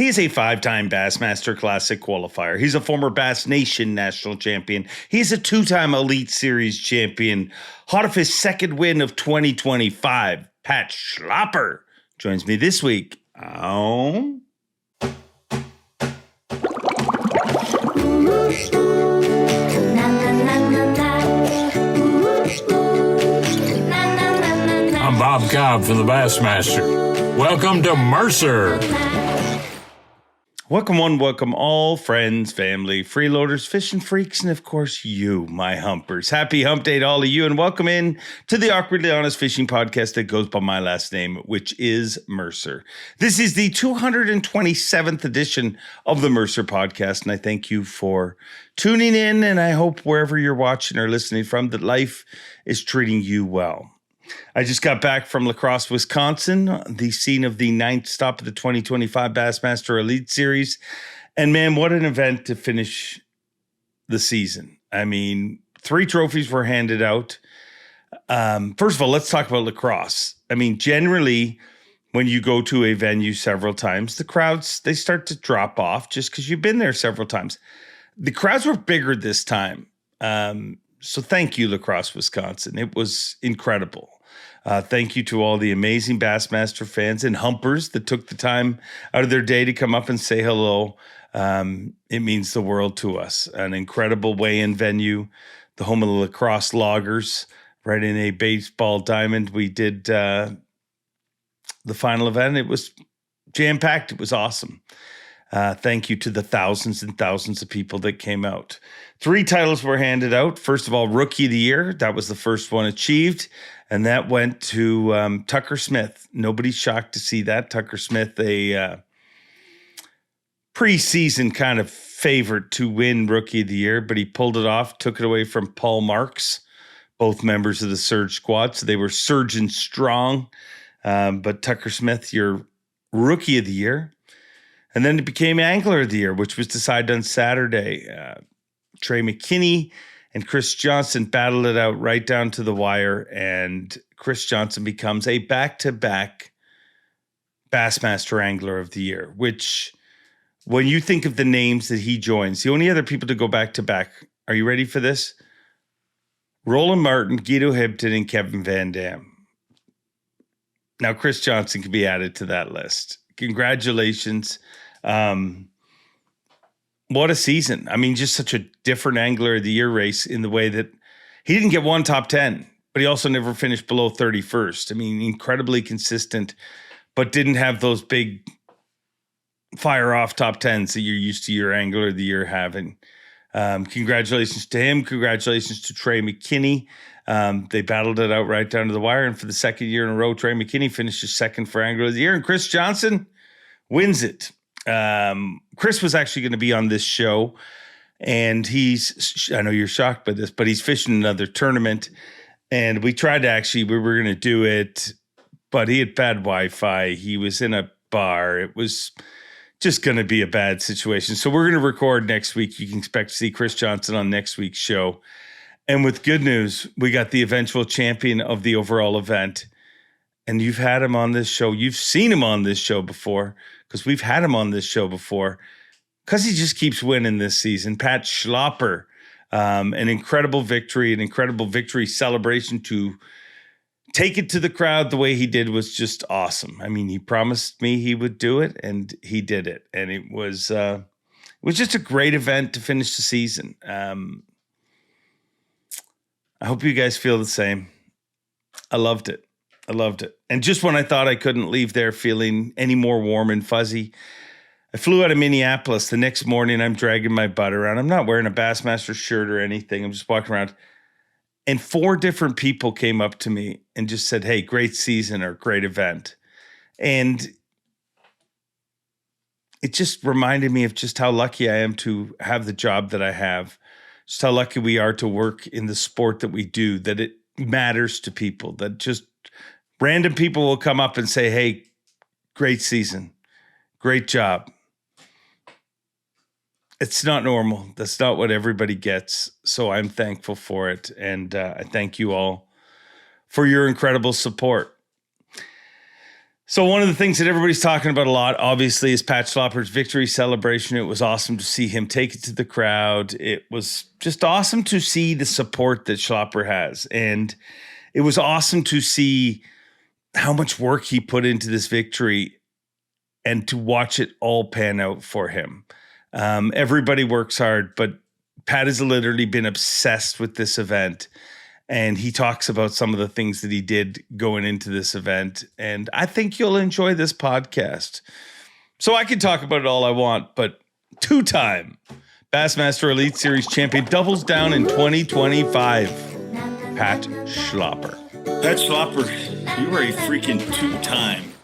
He is a 5-time Bassmaster Classic qualifier. He's a former Bass Nation national champion. He's a 2-time Elite Series champion. Hot off his second win of 2025, Schlapper joins me this week. I'm Bob Cobb from the Bassmaster. Welcome to Mercer. Welcome one, welcome all, friends, family, freeloaders, fishing freaks, and of course you, my humpers. Happy hump day to all of you, and welcome in to the Awkwardly Honest Fishing Podcast that goes by my last name, which is Mercer. This is the 227th edition of the Mercer Podcast, and I thank you for tuning in, and I hope wherever you're watching or listening from that life is treating you well. I just got back from Lacrosse, Wisconsin, the scene of the 9th stop of the 2025 Bassmaster Elite Series. And man, what an event to finish the season. I mean, 3 trophies were handed out. First of all, let's talk about Lacrosse. I mean, generally, when you go to a venue several times, the crowds, they start to drop off just because you've been there several times. The crowds were bigger this time. So thank you, Lacrosse, Wisconsin. It was incredible. Thank you to all the amazing Bassmaster fans and humpers that took the time out of their day to come up and say hello. It means the world to us. An incredible weigh-in venue, the home of the Lacrosse Loggers, right in a baseball diamond. We did the final event. It was jam-packed. It was awesome. Thank you to the thousands and thousands of people that came out. 3 titles were handed out. First of all, Rookie of the Year. That was the first one achieved. And that went to Tucker Smith. Nobody's shocked to see that. Tucker Smith, a preseason kind of favorite to win Rookie of the Year, but he pulled it off, took it away from Paul Marks, both members of the Surge Squad. So they were surging strong. But Tucker Smith, your Rookie of the Year. And then it became Angler of the Year, which was decided on Saturday. Trey McKinney and Chris Johnson battled it out right down to the wire, and Chris Johnson becomes a back-to-back Bassmaster Angler of the Year, which, when you think of the names that he joins, the only other people to go back-to-back, are you ready for this? Roland Martin, Guido Hibton, and Kevin Van Dam. Now, Chris Johnson can be added to that list. Congratulations. What a season. I mean, just such a different Angler of the Year race in the way that he didn't get one top 10, but he also never finished below 31st. I mean, incredibly consistent, but didn't have those big fire off top 10s that you're used to your Angler of the Year having. Congratulations to him. Congratulations to Trey McKinney. They battled it out right down to the wire. And for the second year in a row, Trey McKinney finishes second for Angler of the Year. And Chris Johnson wins it. Chris was actually going to be on this show, and I know you're shocked by this, but he's fishing another tournament. And we tried to we were going to do it, but he had bad Wi-Fi. He was in a bar. It was just going to be a bad situation. So we're going to record next week. You can expect to see Chris Johnson on next week's show. And with good news, we got the eventual champion of the overall event. And you've had him on this show. You've seen him on this show before, because we've had him on this show before, because he just keeps winning this season. Schlapper, an incredible victory celebration to take it to the crowd the way he did was just awesome. I mean, he promised me he would do it, and he did it. And it was just a great event to finish the season. I hope you guys feel the same. I loved it. And just when I thought I couldn't leave there feeling any more warm and fuzzy, I flew out of Minneapolis. The next morning, I'm dragging my butt around. I'm not wearing a Bassmaster shirt or anything. I'm just walking around. And 4 different people came up to me and just said, hey, great season or great event. And it just reminded me of just how lucky I am to have the job that I have. Just how lucky we are to work in the sport that we do, that it matters to people, that just random people will come up and say, hey, great season, great job. It's not normal. That's not what everybody gets. So I'm thankful for it. And I thank you all for your incredible support. So one of the things that everybody's talking about a lot, obviously, is Patschlapper's victory celebration. It was awesome to see him take it to the crowd. It was just awesome to see the support that Schlapper has. And it was awesome to see how much work he put into this victory and to watch it all pan out for him. Everybody works hard, but Pat has literally been obsessed with this event. And he talks about some of the things that he did going into this event. And I think you'll enjoy this podcast. So I can talk about it all I want, but 2-time Bassmaster Elite Series Champion doubles down in 2025. Pat Schlapper. Pat Schlapper, you are a freaking 2-time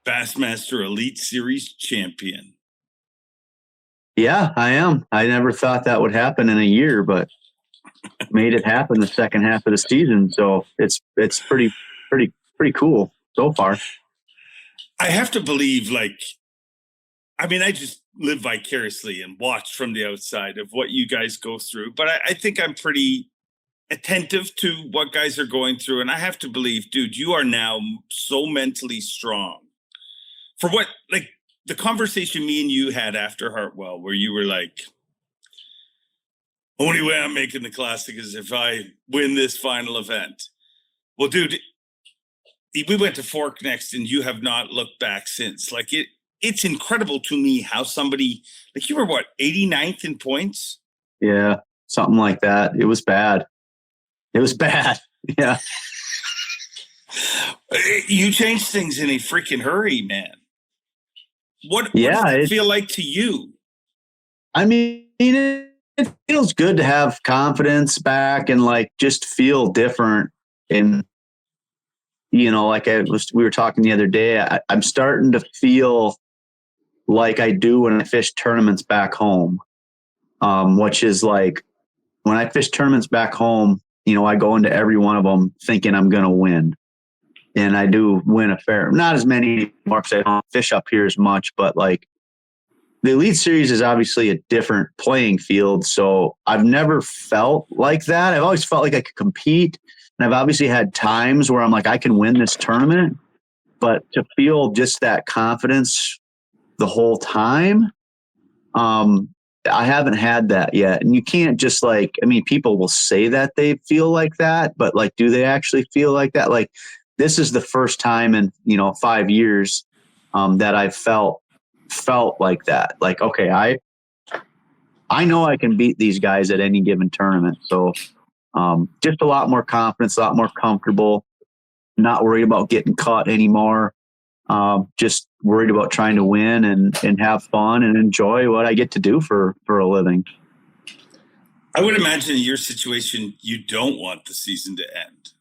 Bassmaster Elite Series Champion. Yeah, I am. I never thought that would happen in a year, but made it happen the second half of the season. So it's pretty cool so far. I have to believe, I just live vicariously and watch from the outside of what you guys go through, but I think I'm pretty attentive to what guys are going through. And I have to believe, dude, you are now so mentally strong for what, the conversation me and you had after Hartwell, where you were like, only way I'm making the Classic is if I win this final event. Well, dude, we went to Fork next, and you have not looked back since. It's incredible to me how somebody, you were what, 89th in points? Yeah, something like that. It was bad. Yeah. You changed things in a freaking hurry, man. What does it feel like to you? I mean, it feels good to have confidence back and just feel different. And, we were talking the other day, I'm starting to feel like I do when I fish tournaments back home, which is when I fish tournaments back home, I go into every one of them thinking I'm going to win. And I do win a fair, not as many marks. I don't fish up here as much, but the Elite Series is obviously a different playing field. So I've never felt like that. I've always felt like I could compete. And I've obviously had times where I'm like, I can win this tournament. But to feel just that confidence the whole time, I haven't had that yet. And you can't just people will say that they feel like that, but do they actually feel like that? This is the first time in, 5 years that I've felt like that. Okay, I know I can beat these guys at any given tournament. So just a lot more confidence, a lot more comfortable, not worried about getting caught anymore. Just worried about trying to win and have fun and enjoy what I get to do for a living. I would imagine in your situation, you don't want the season to end.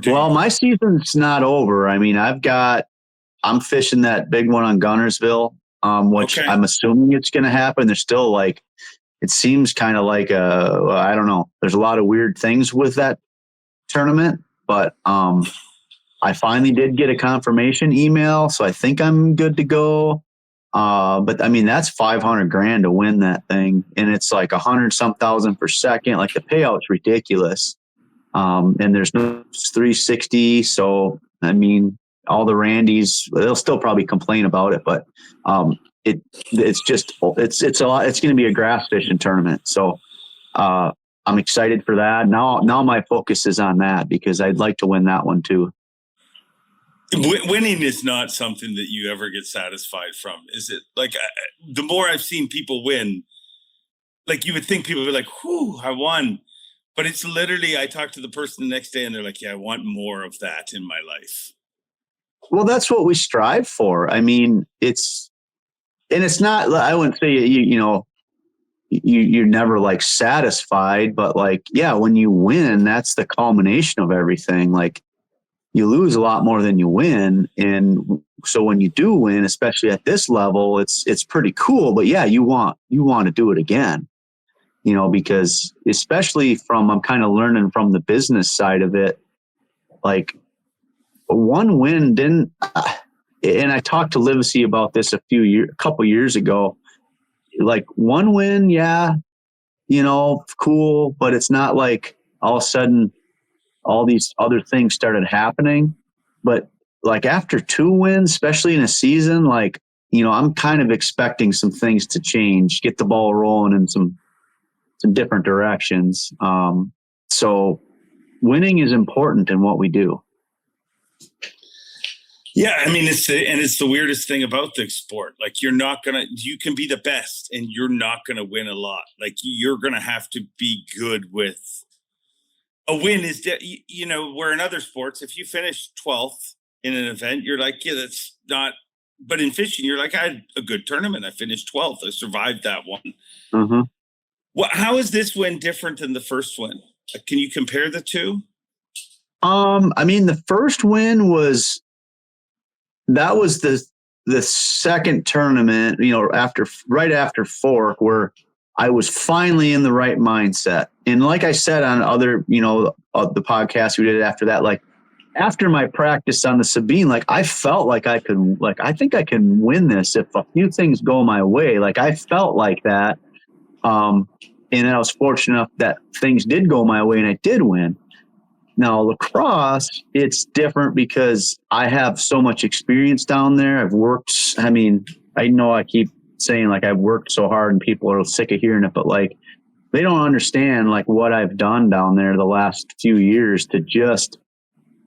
Well, my season's not over. I mean, I'm fishing that big one on Gunnersville, which okay. I'm assuming it's going to happen. There's still it seems kind of I don't know. There's a lot of weird things with that tournament, but I finally did get a confirmation email, so I think I'm good to go. But I mean, that's $500,000 to win that thing, and it's 100-some thousand per second. The payout's ridiculous. And there's no 360. So, I mean, all the Randys, they'll still probably complain about it, but, it's a lot. It's going to be a grass fishing tournament. So, I'm excited for that. Now my focus is on that because I'd like to win that one too. Winning is not something that you ever get satisfied from, is it? The more I've seen people win, you would think people would be like, whew, I won. But it's literally, I talk to the person the next day and they're like, yeah, I want more of that in my life. Well, that's what we strive for. I mean, it's not, I wouldn't say, you're never satisfied, but when you win, that's the culmination of everything. You lose a lot more than you win. And so when you do win, especially at this level, it's pretty cool, but yeah, you want to do it again. Because especially I'm kind of learning from the business side of it, one win didn't, and I talked to Livesey about this a couple years ago, one win. Yeah. Cool. But it's not all of a sudden all these other things started happening, but like after 2 wins, especially in a season, like, you know, I'm kind of expecting some things to change, get the ball rolling in some different directions. So winning is important in what we do. Yeah, I mean, it's the weirdest thing about the sport. Like, you can be the best and you're not going to win a lot. Like, you're going to have to be good with a win you know, where in other sports, if you finish 12th in an event, you're like, yeah, that's not, but in fishing, you're like, I had a good tournament. I finished 12th. I survived that one. Mm-hmm. Well, how is this win different than the first win? Can you compare the two? I mean, the first win was the second tournament, you know, right after Fork, where I was finally in the right mindset. And like I said on other, you know, the podcast we did after that, like after my practice on the Sabine, like I felt like I think I can win this if a few things go my way. Like I felt like that. And I was fortunate enough that things did go my way and I did win. Now, Lacrosse, it's different because I have so much experience down there. I've worked, I mean, I know I keep saying like I've worked so hard and people are sick of hearing it, but like they don't understand like what I've done down there the last few years to just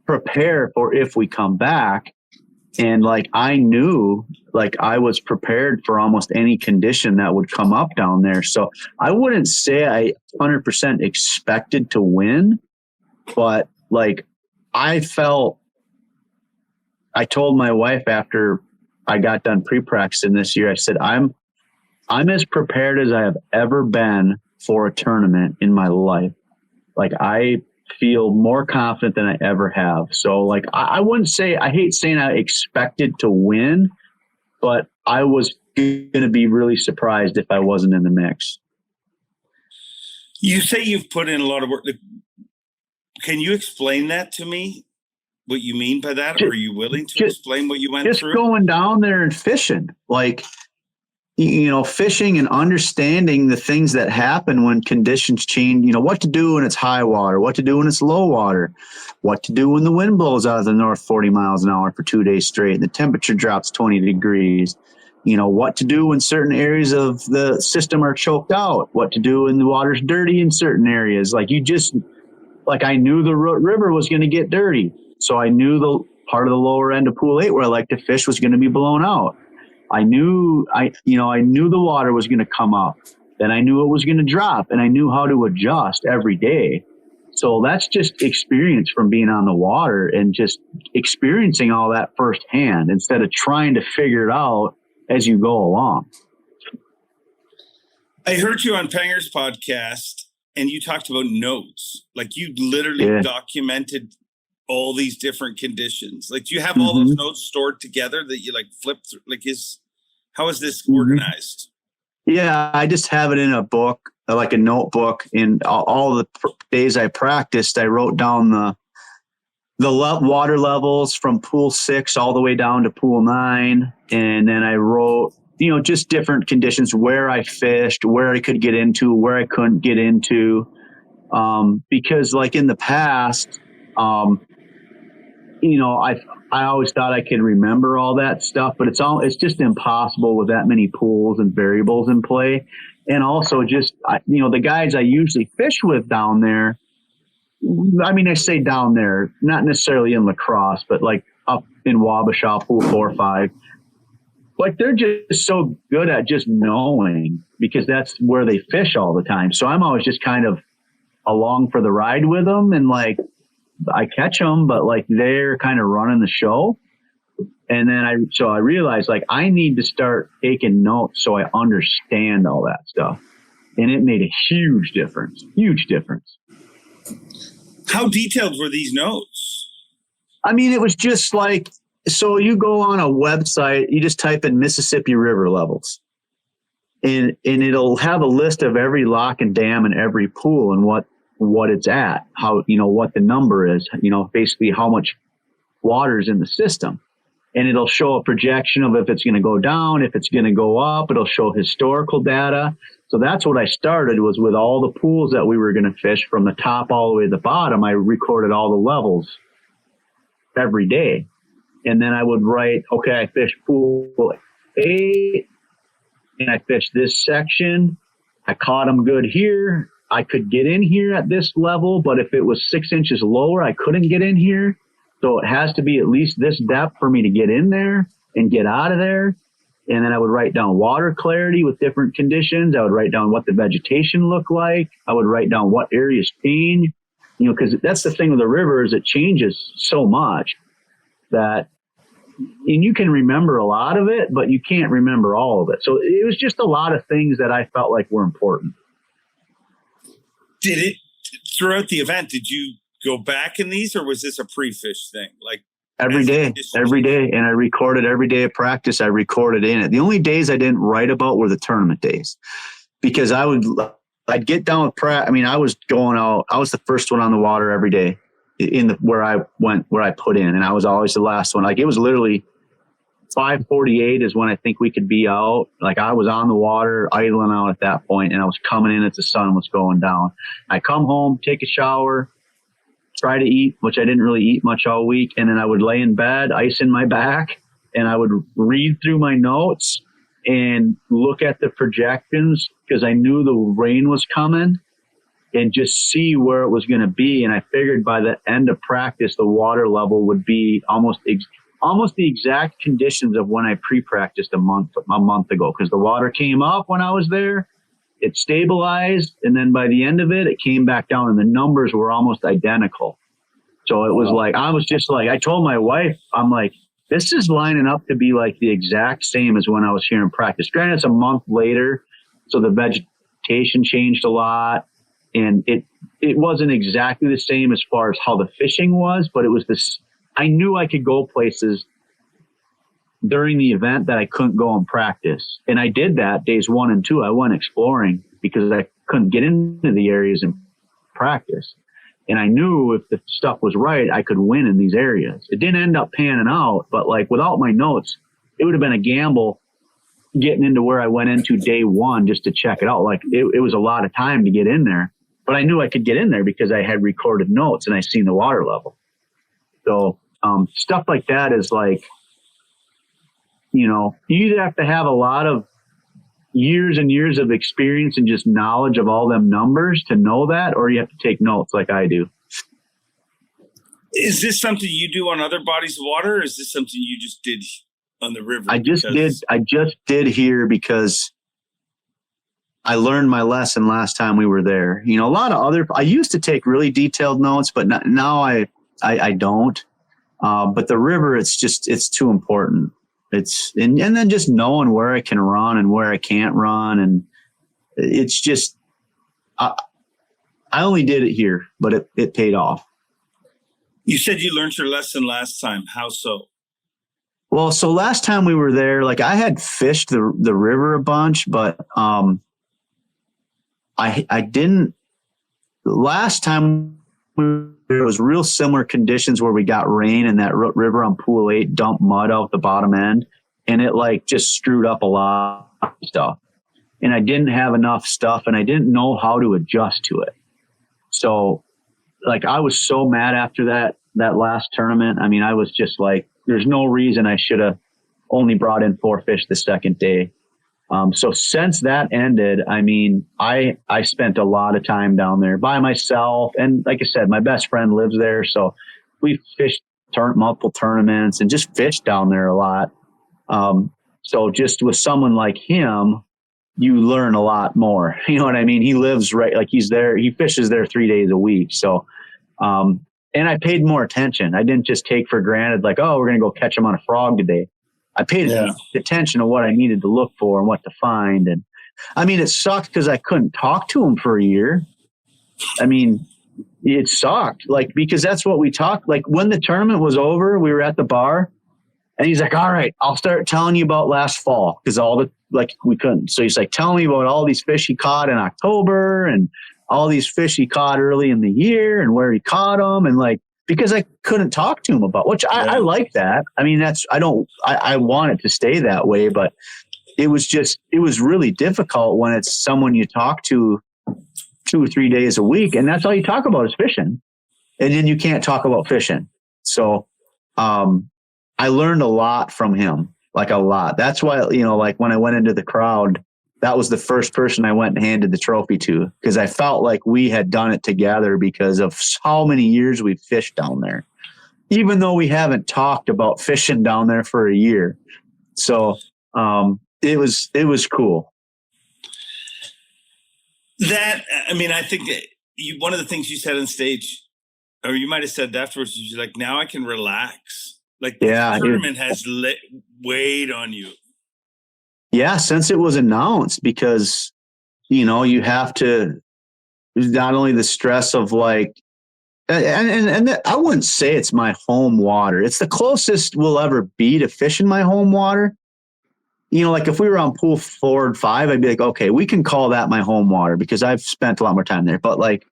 prepare for if we come back. And like I knew like I was prepared for almost any condition that would come up down there. So I wouldn't say I 100% expected to win. But like I told my wife after I got done pre-practicing this year, I said, I'm as prepared as I have ever been for a tournament in my life. Like I feel more confident than I ever have. So like, I wouldn't say, I hate saying I expected to win, but I was going to be really surprised if I wasn't in the mix. You say you've put in a lot of work. Can you explain that to me? What you mean by that? Are you willing to explain what you went through? Just going down there and fishing, like, you know, fishing and understanding the things that happen when conditions change, you know, what to do when it's high water, what to do when it's low water, what to do when the wind blows out of the north 40 miles an hour for 2 days straight and the temperature drops 20 degrees, you know, what to do when certain areas of the system are choked out, what to do when the water's dirty in certain areas. Like I knew the river was going to get dirty. So I knew the part of the lower end of pool 8 where I like to fish was going to be blown out. I knew the water was going to come up. Then I knew it was going to drop and I knew how to adjust every day. So that's just experience from being on the water and just experiencing all that firsthand instead of trying to figure it out as you go along. I heard you on Panger's podcast. And you talked about notes, like you literally documented all these different conditions. Like, do you have all those notes stored together that you like flip through? Like, how is this organized? Yeah, I just have it in a book, like a notebook. And all the days I practiced, I wrote down the water levels from pool 6 all the way down to pool 9, and then I wrote, you know, just different conditions where I fished, where I could get into, where I couldn't get into. Because like in the past, you know, I always thought I could remember all that stuff, but it's just impossible with that many pools and variables in play. And also just, you know, the guys I usually fish with down there, I mean, I say down there, not necessarily in Lacrosse, but like up in Wabasha, pool 4 or 5, like they're just so good at just knowing because that's where they fish all the time. So I'm always just kind of along for the ride with them and like I catch them, but like they're kind of running the show. And then I realized like I need to start taking notes so I understand all that stuff. And it made a huge difference. How detailed were these notes? I mean, it was just like, so you go on a website, you just type in Mississippi River levels and it'll have a list of every lock and dam and every pool and what it's at, how, you know, what the number is, you know, basically how much water is in the system. And it'll show a projection of if it's going to go down, if it's going to go up. It'll show historical data. So that's what I started was with all the pools that we were going to fish from the top all the way to the bottom. I recorded all the levels every day. And then I would write, okay, I fished pool 8 and I fished this section. I caught them good here. I could get in here at this level, but if it was 6 inches lower, I couldn't get in here. So it has to be at least this depth for me to get in there and get out of there. And then I would write down water clarity with different conditions. I would write down what the vegetation looked like. I would write down what areas change, because that's the thing with the river is it changes so much that, and you can remember a lot of it, but you can't remember all of it. So it was just a lot of things that I felt like were important. Did it, throughout the event, did you go back in these, or was this a pre-fish thing? Like every day. And I recorded every day of practice. I recorded in it. The only days I didn't write about were the tournament days, because I'd get down with practice. I mean, I was going out. I was the first one on the water every day where I put in, and I was always the last one. Like it was literally 5:48 is when I think we could be out. Like I was on the water, idling out at that point, and I was coming in as the sun was going down. I come home, take a shower, try to eat, which I didn't really eat much all week. And then I would lay in bed, ice in my back, and I would read through my notes and look at the projections because I knew the rain was coming, and just see where it was going to be. And I figured by the end of practice, the water level would be almost the exact conditions of when I pre-practiced a month ago, because the water came up when I was there. It stabilized, and then by the end of it, it came back down, and the numbers were almost identical. So it was like, I was just like, I told my wife, I'm like, this is lining up to be like the exact same as when I was here in practice. Granted, it's a month later, so the vegetation changed a lot, and it wasn't exactly the same as far as how the fishing was, but it was this. I knew I could go places during the event that I couldn't go and practice. And I did that days 1 and 2. I went exploring because I couldn't get into the areas in practice. And I knew if the stuff was right, I could win in these areas. It didn't end up panning out, but like without my notes, it would have been a gamble getting into where I went into day 1 just to check it out. Like it was a lot of time to get in there, but I knew I could get in there because I had recorded notes and I seen the water level. So stuff like that is like, you either have to have a lot of years and years of experience and just knowledge of all them numbers to know that, or you have to take notes like I do. Is this something you do on other bodies of water, or is this something you just did on the river? I just did here because I learned my lesson last time we were there. A lot of I used to take really detailed notes, but now I don't. But the river, it's too important. And then just knowing where I can run and where I can't run. And it's just, I only did it here, but it paid off. You said you learned your lesson last time. How so? Well, so last time we were there, like I had fished the river a bunch, but, I didn't. Last time it was real similar conditions where we got rain and that river on pool 8 dumped mud out the bottom end, and it like just screwed up a lot of stuff. And I didn't have enough stuff, and I didn't know how to adjust to it. So like I was so mad after that last tournament. I mean, I was just like, there's no reason I should have only brought in 4 fish the second day. So since that ended, I mean, I spent a lot of time down there by myself. And like I said, my best friend lives there. So we fished multiple tournaments and just fished down there a lot. So just with someone like him, you learn a lot more. You know what I mean? He lives right, like he's there. He fishes there 3 days a week. So, and I paid more attention. I didn't just take for granted, like, oh, we're going to go catch him on a frog today. I paid attention to what I needed to look for and what to find. And I mean, it sucked because I couldn't talk to him for a year. I mean, it sucked, like, because that's what we talked. Like when the tournament was over, we were at the bar and he's like, all right, I'll start telling you about last fall. Cause we couldn't. So he's like, tell me about all these fish he caught in October and all these fish he caught early in the year and where he caught them. And like, because I couldn't talk to him about, which I like that. I mean, I want it to stay that way, but it was really difficult when it's someone you talk to 2 or 3 days a week. And that's all you talk about is fishing. And then you can't talk about fishing. So, I learned a lot from him, like a lot. That's why, you know, like when I went into the crowd, that was the first person I went and handed the trophy to, because I felt like we had done it together because of how many years we've fished down there, even though we haven't talked about fishing down there for a year. So it was cool. That, I mean, I think that one of the things you said on stage, or you might have said afterwards, you're like, now I can relax. Like, the tournament has weighed on you. Yeah, since it was announced, because, you know, you have to, not only the stress of like, and I wouldn't say it's my home water. It's the closest we'll ever be to fishing my home water. You know, like if we were on pool 4 and 5, I'd be like, okay, we can call that my home water because I've spent a lot more time there. But like,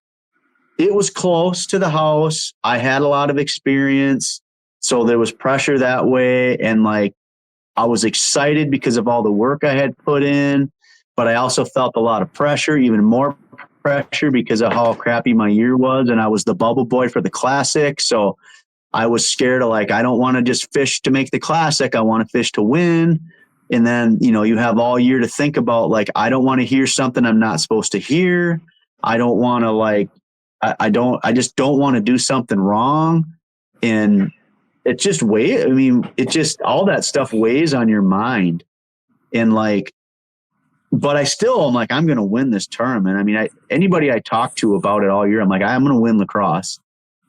it was close to the house. I had a lot of experience. So there was pressure that way. And like, I was excited because of all the work I had put in, but I also felt a lot of pressure, even more pressure because of how crappy my year was. And I was the bubble boy for the classic. So I was scared of like, I don't want to just fish to make the classic. I want to fish to win. And then, you know, you have all year to think about like, I don't want to hear something I'm not supposed to hear. I don't want to like, I just don't want to do something wrong. And it just weighs. I mean, it just, all that stuff weighs on your mind. And like, but I still am like, I'm going to win this tournament. I mean, anybody I talk to about it all year, I'm like, I'm going to win Lacrosse.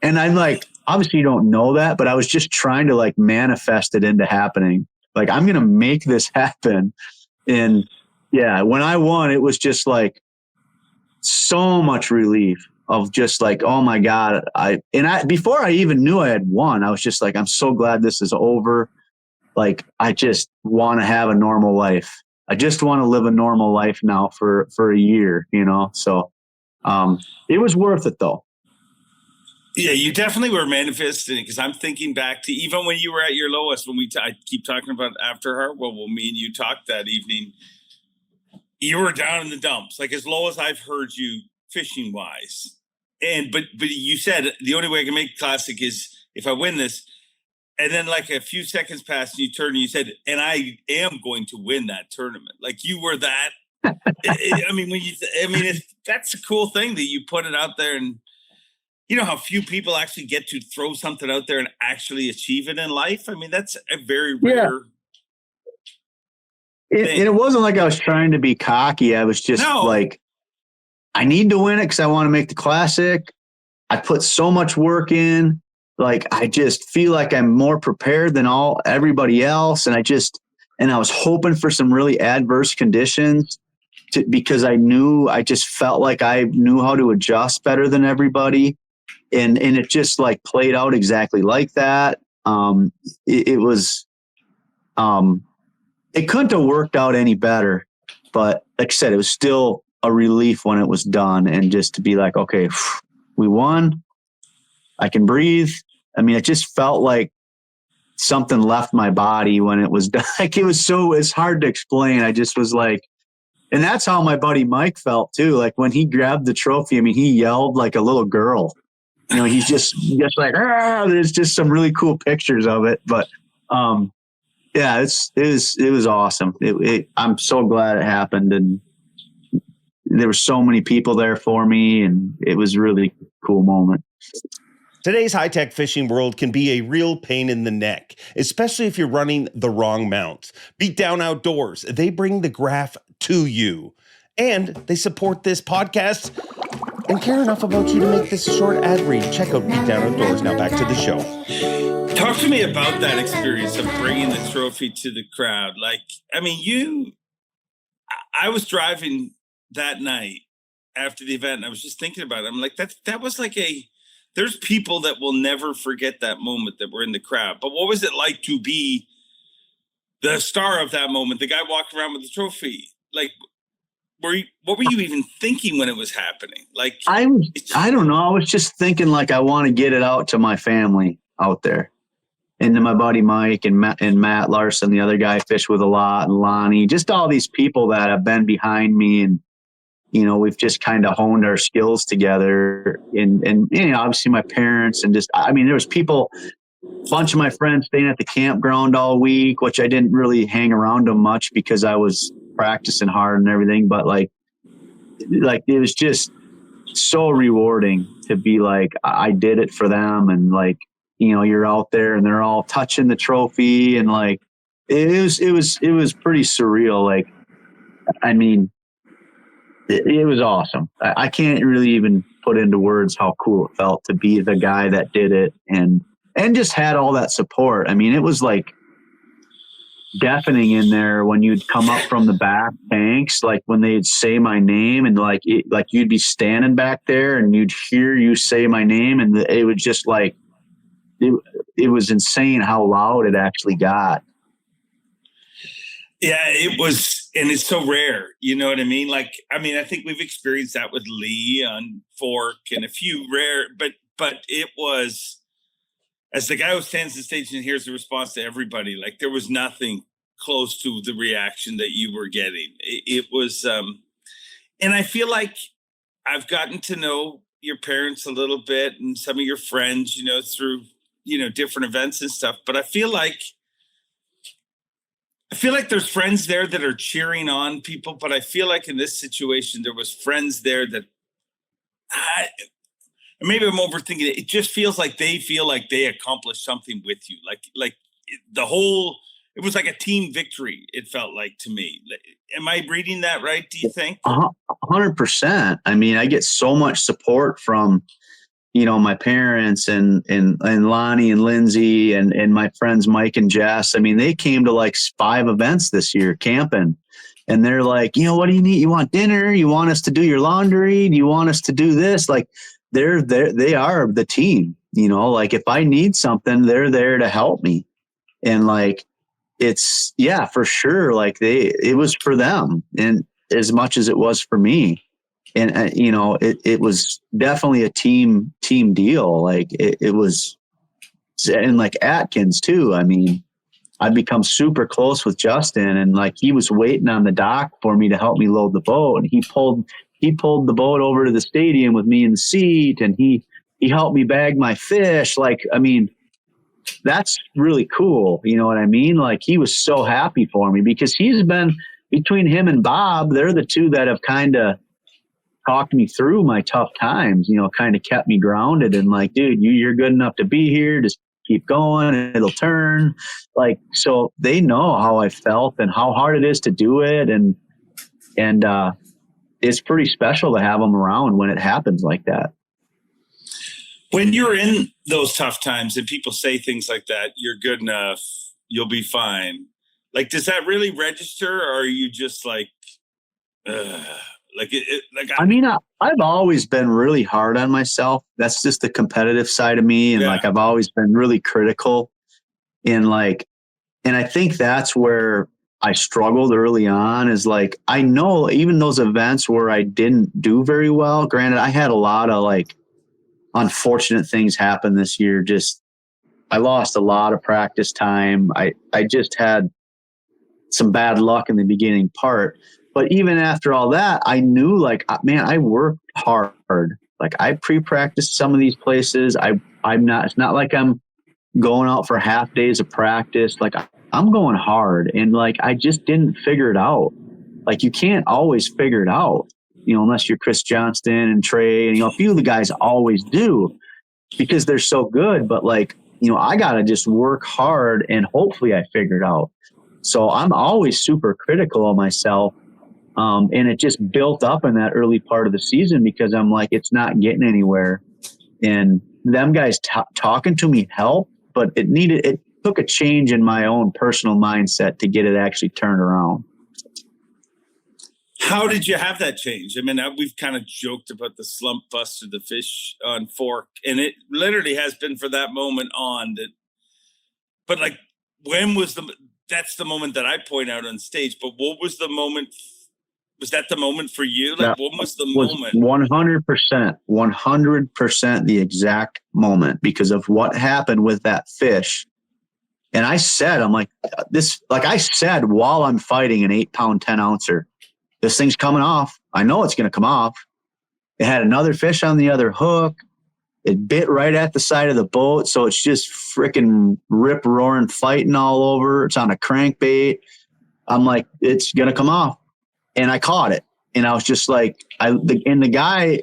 And I'm like, obviously you don't know that, but I was just trying to like manifest it into happening. Like, I'm going to make this happen. And yeah, when I won, it was just like so much relief of just like, oh my God. Before I even knew I had won, I was just like, I'm so glad this is over. Like, I just want to have a normal life. I just want to live a normal life now for a year, you know? So it was worth it though. Yeah, you definitely were manifesting it, because I'm thinking back to even when you were at your lowest, when I keep talking about after her, well, me and you talked that evening, you were down in the dumps, like as low as I've heard you fishing wise. But you said the only way I can make classic is if I win this. And then like a few seconds passed and you turned and you said, and I am going to win that tournament. Like you were that. That's a cool thing that you put it out there. And you know how few people actually get to throw something out there and actually achieve it in life. I mean, that's a very rare. And it wasn't like I was trying to be cocky. I was just like, I need to win it because I want to make the classic. I put so much work in. Like, I just feel like I'm more prepared than everybody else. And I was hoping for some really adverse conditions because I just felt like I knew how to adjust better than everybody. And it just like played out exactly like that. It couldn't have worked out any better, but like I said, it was still a relief when it was done. And just to be like, okay, we won. I can breathe. I mean, it just felt like something left my body when it was done. Like it's hard to explain. I just was like, and that's how my buddy Mike felt too. Like when he grabbed the trophy, I mean, he yelled like a little girl. You know, he's just like, there's just some really cool pictures of it. But yeah, it was awesome. I'm so glad it happened. And there were so many people there for me, and it was a really cool moment. Today's high-tech fishing world can be a real pain in the neck, especially if you're running the wrong mounts. Beat Down Outdoors, they bring the graph to you. And they support this podcast and care enough about you to make this a short ad read. Check out Beat Down Outdoors. Now back to the show. Talk to me about that experience of bringing the trophy to the crowd. Like, I mean, I was driving that night after the event, and I was just thinking about it. I'm like, that was like there's people that will never forget that moment that were in the crowd. But what was it like to be the star of that moment, the guy walking around with the trophy? Like, what were you even thinking when it was happening? Like, I don't know. I was just thinking like, I want to get it out to my family out there, and to my buddy Mike and Matt Larson, the other guy I fish with a lot, and Lonnie, just all these people that have been behind me. And, you know, we've just kind of honed our skills together, and you know, obviously my parents, and just, I mean, there was people bunch of my friends staying at the campground all week, which I didn't really hang around them much because I was practicing hard and everything. But like it was just so rewarding to be like, I did it for them. And like, you know, you're out there and they're all touching the trophy, and like, it was pretty surreal. Like, I mean, it was awesome. I can't really even put into words how cool it felt to be the guy that did it and just had all that support. I mean, it was like deafening in there when you'd come up from the back banks, like when they'd say my name, and like you'd be standing back there and you'd hear you say my name, and it was just like, it was insane how loud it actually got. Yeah, it was, and it's so rare. You know what I mean? Like, I mean, I think we've experienced that with Lee on Fork and a few rare, but it was, as the guy who stands the stage and hears the response to everybody, like there was nothing close to the reaction that you were getting. It was, and I feel like I've gotten to know your parents a little bit and some of your friends, you know, through, you know, different events and stuff. But I feel like there's friends there that are cheering on people, but I feel like in this situation, there was friends there that maybe I'm overthinking it. It just feels like they feel like they accomplished something with you. Like it was like a team victory. It felt like to me. Am I reading that right? Do you think? 100%. I mean, I get so much support from, you know, my parents and Lonnie and Lindsay and my friends, Mike and Jess. I mean, they came to like 5 events this year camping, and they're like, you know, what do you need? You want dinner? You want us to do your laundry? Do you want us to do this? Like they are the team, you know, like if I need something, they're there to help me. And like, it's, yeah, for sure. Like it was for them, and as much as it was for me. And, you know, it was definitely a team deal. Like it was, and like Atkins too. I mean, I've become super close with Justin, and like he was waiting on the dock for me to help me load the boat. And he pulled the boat over to the stadium with me in the seat, and he helped me bag my fish. Like, I mean, that's really cool. You know what I mean? Like he was so happy for me because he's been, between him and Bob, they're the two that have kind of talked me through my tough times, you know, kind of kept me grounded and like, dude, you're good enough to be here. Just keep going. It'll turn. Like, so they know how I felt and how hard it is to do it. And it's pretty special to have them around when it happens like that. When you're in those tough times and people say things like that, you're good enough, you'll be fine. Like, does that really register, or are you just like, I mean, I've always been really hard on myself. That's just the competitive side of me. And like, I've always been really critical and I think that's where I struggled early on is like, I know even those events where I didn't do very well, granted, I had a lot of like unfortunate things happen this year. Just, I lost a lot of practice time. I just had some bad luck in the beginning part. But even after all that, I knew like, man, I worked hard. Like I pre-practiced some of these places. It's not like I'm going out for half days of practice. Like I'm going hard, and like, I just didn't figure it out. Like you can't always figure it out, you know, unless you're Chris Johnston and Trey, and, you know, a few of the guys always do because they're so good. But like, you know, I got to just work hard and hopefully I figure it out. So I'm always super critical of myself. And it just built up in that early part of the season because I'm like, it's not getting anywhere. And them guys talking to me helped, but it took a change in my own personal mindset to get it actually turned around. How did you have that change? I mean, we've kind of joked about the slump bust of the fish on Fork, and it literally has been for that moment on that. But like, when was that's the moment that I point out on stage, but what was the moment? Was that the moment for you? Like, what was the moment? 100% the exact moment because of what happened with that fish. And I said, I'm like, I said, while I'm fighting an 8-pound, 10-ouncer, this thing's coming off. I know it's going to come off. It had another fish on the other hook. It bit right at the side of the boat. So it's just freaking rip roaring fighting all over. It's on a crankbait. I'm like, it's going to come off. And I caught it. And I was just like, the guy,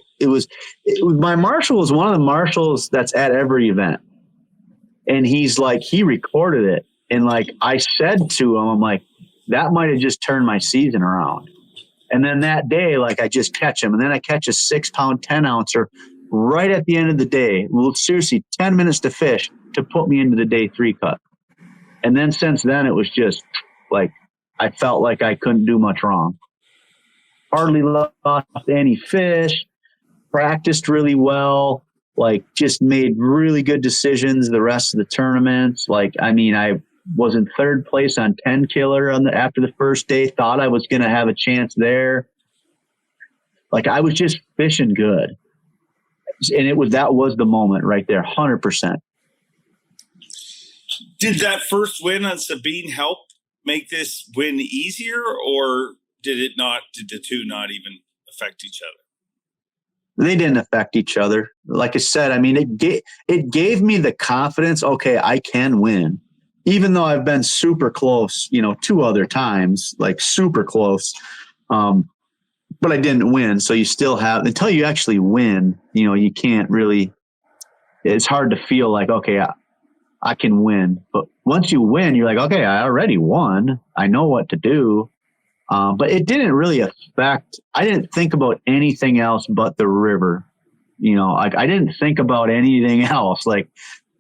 my marshal was one of the marshals that's at every event. And he's like, he recorded it. And like, I said to him, I'm like, that might've just turned my season around. And then that day, like I just catch him, and then I catch a 6-pound, 10-ouncer right at the end of the day. Well, seriously, 10 minutes to fish to put me into the day 3 cut. And then since then, it was just like, I felt like I couldn't do much wrong. Hardly lost any fish, practiced really well, like just made really good decisions the rest of the tournaments. Like, I mean, I was in 3rd place on 10 killer after the first day, thought I was going to have a chance there. Like I was just fishing good. And that was the moment right there. 100%. Did that first win on Sabine help make this win easier, or did the two not even affect each other? They didn't affect each other. Like I said, I mean, it gave me the confidence. Okay, I can win. Even though I've been super close, 2 other times, like super close. But I didn't win. So you still have, until you actually win, you can't really, it's hard to feel like, okay, I can win. But once you win, you're like, okay, I already won. I know what to do. But it didn't really affect, I didn't think about anything else but the river. I didn't think about anything else. Like,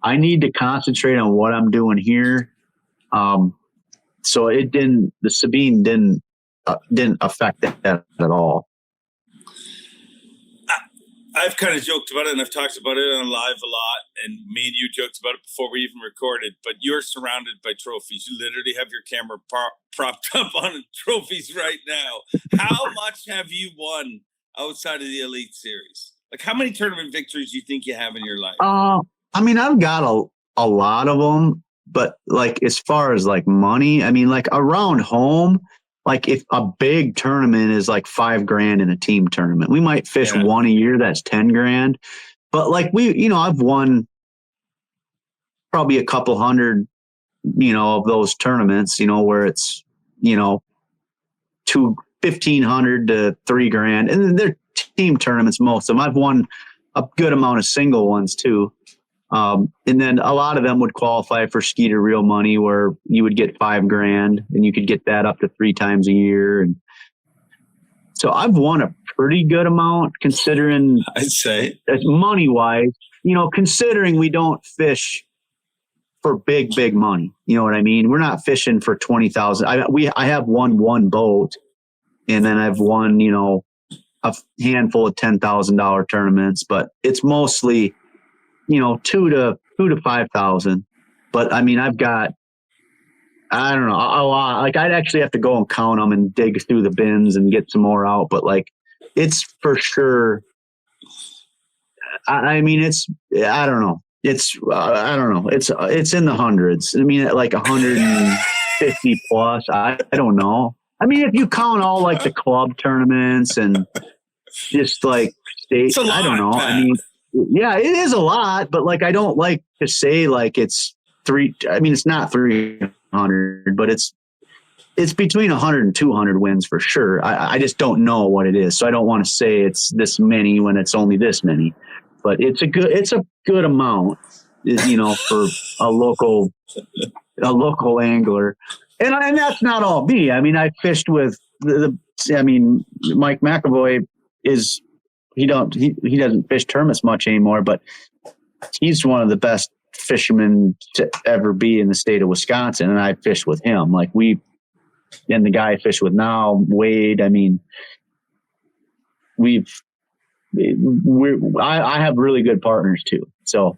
I need to concentrate on what I'm doing here. So the Sabine didn't affect that at all. I've kind of joked about it, and I've talked about it on live a lot, and me and you joked about it before we even recorded, but you're surrounded by trophies. You literally have your camera propped up on trophies right now. How much have you won outside of the Elite Series? Like, how many tournament victories do you think you have in your life? I mean, I've got a lot of them, but like, as far as like money, I mean, like around home, like if a big tournament is like $5,000 in a team tournament, we might fish one a year. That's $10,000. But like I've won probably a couple hundred, of those tournaments, where it's, $1,500 to $3,000, and they're team tournaments. Most of them. I've won a good amount of single ones too. And then a lot of them would qualify for Skeeter Reel money, where you would get $5,000 and you could get that up to 3 times a year. And so I've won a pretty good amount, considering, I'd say, money wise, considering we don't fish for big money. You know what I mean? We're not fishing for 20,000. I have won one boat, and then I've won, a handful of $10,000 tournaments, but it's mostly, 2 to 5,000. But I mean, I've got, I don't know, a lot. Like, I'd actually have to go and count them and dig through the bins and get some more out. But like, it's for sure. I mean, I don't know. It's in the hundreds. I mean, like 150 plus. I don't know. I mean, if you count all like the club tournaments and just like state, I don't know. Pat. I mean, yeah, it is a lot, but like, I don't like to say like it's it's not 300, but it's between 100 and 200 wins for sure. I just don't know what it is. So I don't want to say it's this many when it's only this many, but it's a good amount, for a local angler. And that's not all me. I mean, I fished with Mike McAvoy he doesn't fish tournaments much anymore, but he's one of the best fishermen to ever be in the state of Wisconsin. And I fished with him. Like, and the guy I fish with now, Wade, I mean, I have really good partners too. So,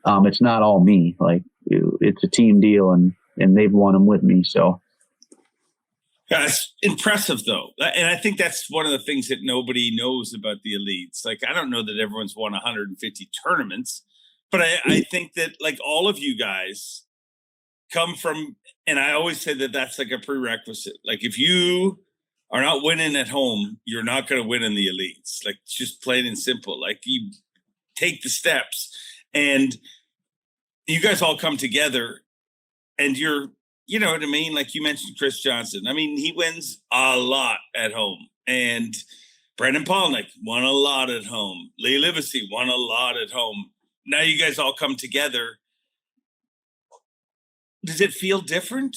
it's not all me. Like, it's a team deal, and they've won them with me. So. That's impressive, though. And I think that's one of the things that nobody knows about the elites. Like, I don't know that everyone's won 150 tournaments, but I think that, like, all of you guys come from, and I always say that that's like a prerequisite. Like, if you are not winning at home, you're not going to win in the elites. Like, just plain and simple. Like, take the steps. And you guys all come together and you know what I mean? Like you mentioned Chris Johnson. I mean, he wins a lot at home. And Brendan Polnick won a lot at home. Lee Livesey won a lot at home. Now you guys all come together. Does it feel different?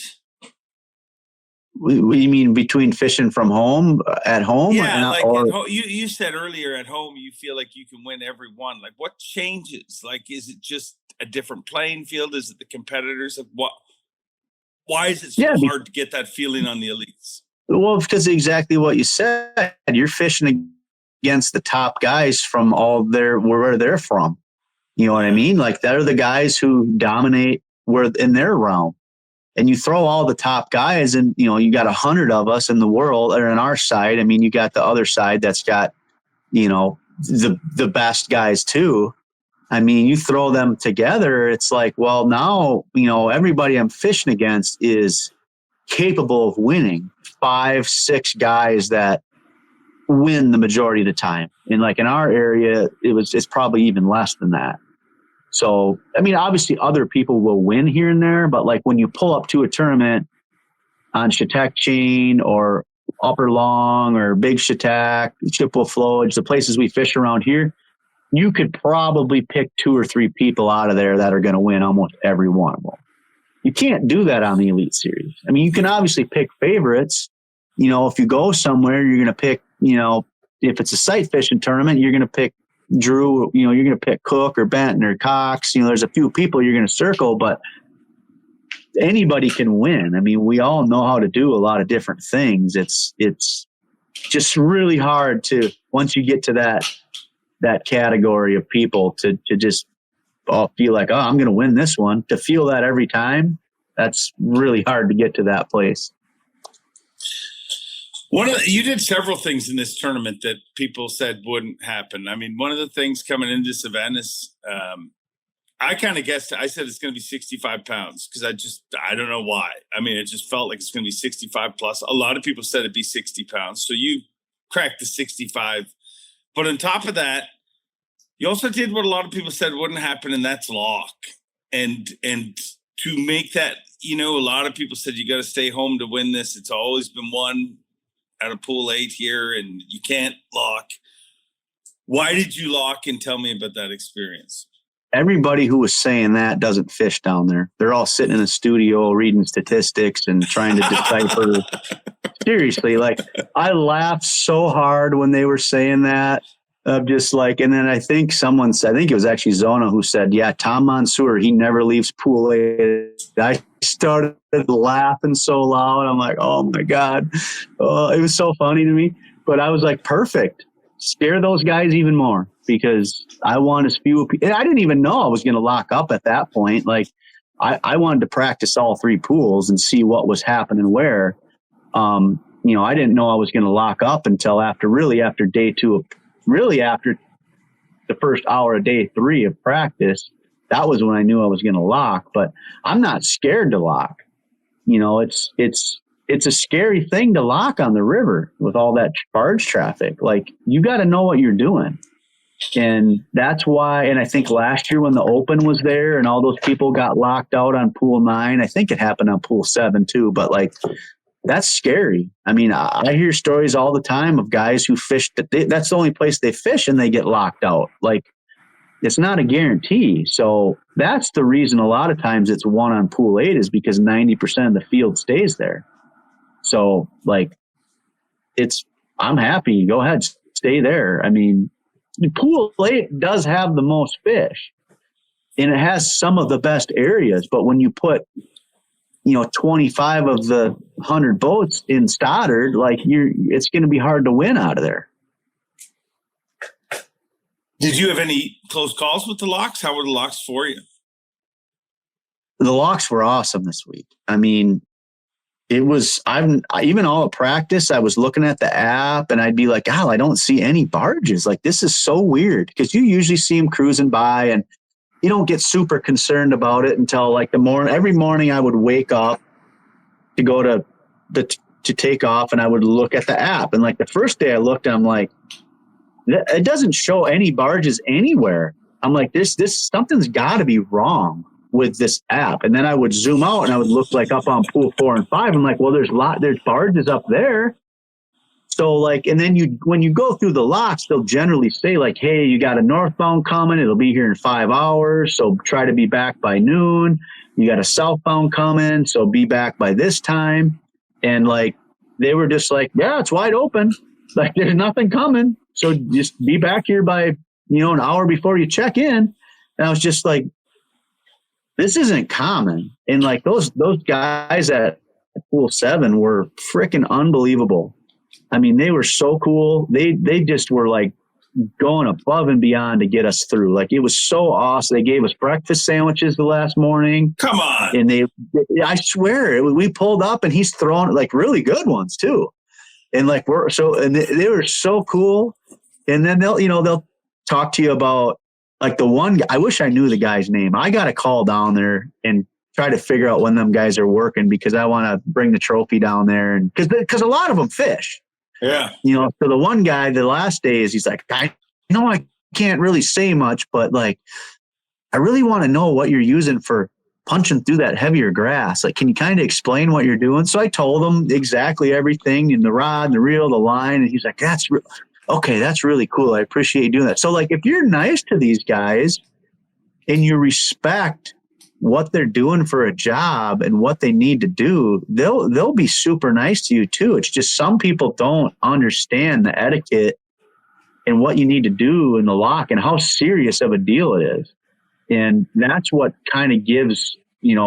What do you mean between fishing from home at home? Yeah, like at home, you said earlier at home you feel like you can win every one. Like what changes? Like is it just a different playing field? Is it the competitors? Like why is it so hard to get that feeling on the elites? Well, because exactly what you said. You're fishing against the top guys from where they're from. You know what I mean? Like they're the guys who dominate in their realm. And you throw all the top guys and, you know, you got 100 of us in the world or on our side. I mean, you got the other side that's got, you know, the best guys too. I mean, you throw them together. It's like, well, now, you know, everybody I'm fishing against is capable of winning 5, 6 guys that win the majority of the time. And like in our area, it's probably even less than that. So, I mean, obviously other people will win here and there, but like when you pull up to a tournament on Shatak Chain or Upper Long or Big Shatak, Chippewa Flowage, the places we fish around here, you could probably pick 2 or 3 people out of there that are going to win almost every one of them. You can't do that on the Elite Series. I mean, you can obviously pick favorites. You know, if you go somewhere, you're going to pick, you know, if it's a sight fishing tournament, you're going to pick Drew, you know, you're going to pick Cook or Benton or Cox. You know, there's a few people you're going to circle, but anybody can win. I mean, we all know how to do a lot of different things. It's just really hard to, once you get to that category of people to just feel like, oh, I'm going to win this one. To feel that every time, that's really hard to get to that place. You did several things in this tournament that people said wouldn't happen. I mean, one of the things coming into this event is I kind of guessed. I said it's going to be 65 pounds because I don't know why. I mean, it just felt like it's going to be 65 plus. A lot of people said it'd be 60 pounds. So you cracked the 65. But on top of that, you also did what a lot of people said wouldn't happen, and that's lock. And to make that, you know, a lot of people said you got to stay home to win this. It's always been won out of pool 8 here, and you can't lock. Why did you lock? And tell me about that experience. Everybody who was saying that doesn't fish down there. They're all sitting in a studio reading statistics and trying to decipher. Seriously, like I laughed so hard when they were saying that. Just like, and then I think someone said, I think it was actually Zona who said, yeah, Tom Mansour, he never leaves pool 8. I started laughing so loud. I'm like, oh my God. It was so funny to me, but I was like, perfect. Scare those guys even more because I want as few people. I didn't even know I was going to lock up at that point. Like I wanted to practice all 3 pools and see what was happening where, you know, I didn't know I was going to lock up until after day 2 really after the first hour of day 3 of practice. That was when I knew I was going to lock, but I'm not scared to lock. You know, it's a scary thing to lock on the river with all that barge traffic. Like you got to know what you're doing. And that's why, and I think last year when the Open was there and all those people got locked out on pool 9, I think it happened on pool 7 too, but like, that's scary. I mean, I hear stories all the time of guys who fish that's the only place they fish and they get locked out. Like it's not a guarantee. So that's the reason a lot of times it's 1 on pool 8 is because 90% of the field stays there. So like I'm happy. Go ahead, stay there. I mean, pool 8 does have the most fish and it has some of the best areas, but when you put, you know, 25 of the 100 boats in Stoddard, like it's going to be hard to win out of there. Did you have any close calls with the locks? How were the locks for you? The locks were awesome this week. I mean, it was, even all at practice, I was looking at the app and I'd be like, oh, I don't see any barges. Like, this is so weird because you usually see them cruising by and you don't get super concerned about it until like every morning I would wake up to go to take off and I would look at the app. And like the first day I looked and I'm like, it doesn't show any barges anywhere. I'm like, this something's got to be wrong with this app. And then I would zoom out and I would look like up on pool 4 and 5. I'm like, well, there's barges up there. So like, and then when you go through the locks, they'll generally say like, hey, you got a northbound coming. It'll be here in 5 hours. So try to be back by noon. You got a southbound coming. So be back by this time. And like, they were just like, yeah, it's wide open. Like there's nothing coming. So just be back here by, an hour before you check in. And I was just like, this isn't common. And like those guys at pool 7 were freaking unbelievable. I mean, they were so cool. They just were like going above and beyond to get us through. Like it was so awesome. They gave us breakfast sandwiches the last morning. Come on. And I swear we pulled up and he's throwing like really good ones too. And like, they were so cool. And then they'll talk to you about like the one guy. I wish I knew the guy's name. I got a call down there and try to figure out when them guys are working because I want to bring the trophy down there. And because a lot of them fish. Yeah. So the one guy, the last day he's like, I know I can't really say much, but like, I really want to know what you're using for punching through that heavier grass. Like, can you kind of explain what you're doing? So I told him exactly everything in the rod, the reel, the line. And he's like, okay, that's really cool. I appreciate you doing that. So like, if you're nice to these guys and you respect what they're doing for a job and what they need to do, they'll be super nice to you too. It's just some people don't understand the etiquette and what you need to do in the lock and how serious of a deal it is. And that's what kind of gives, it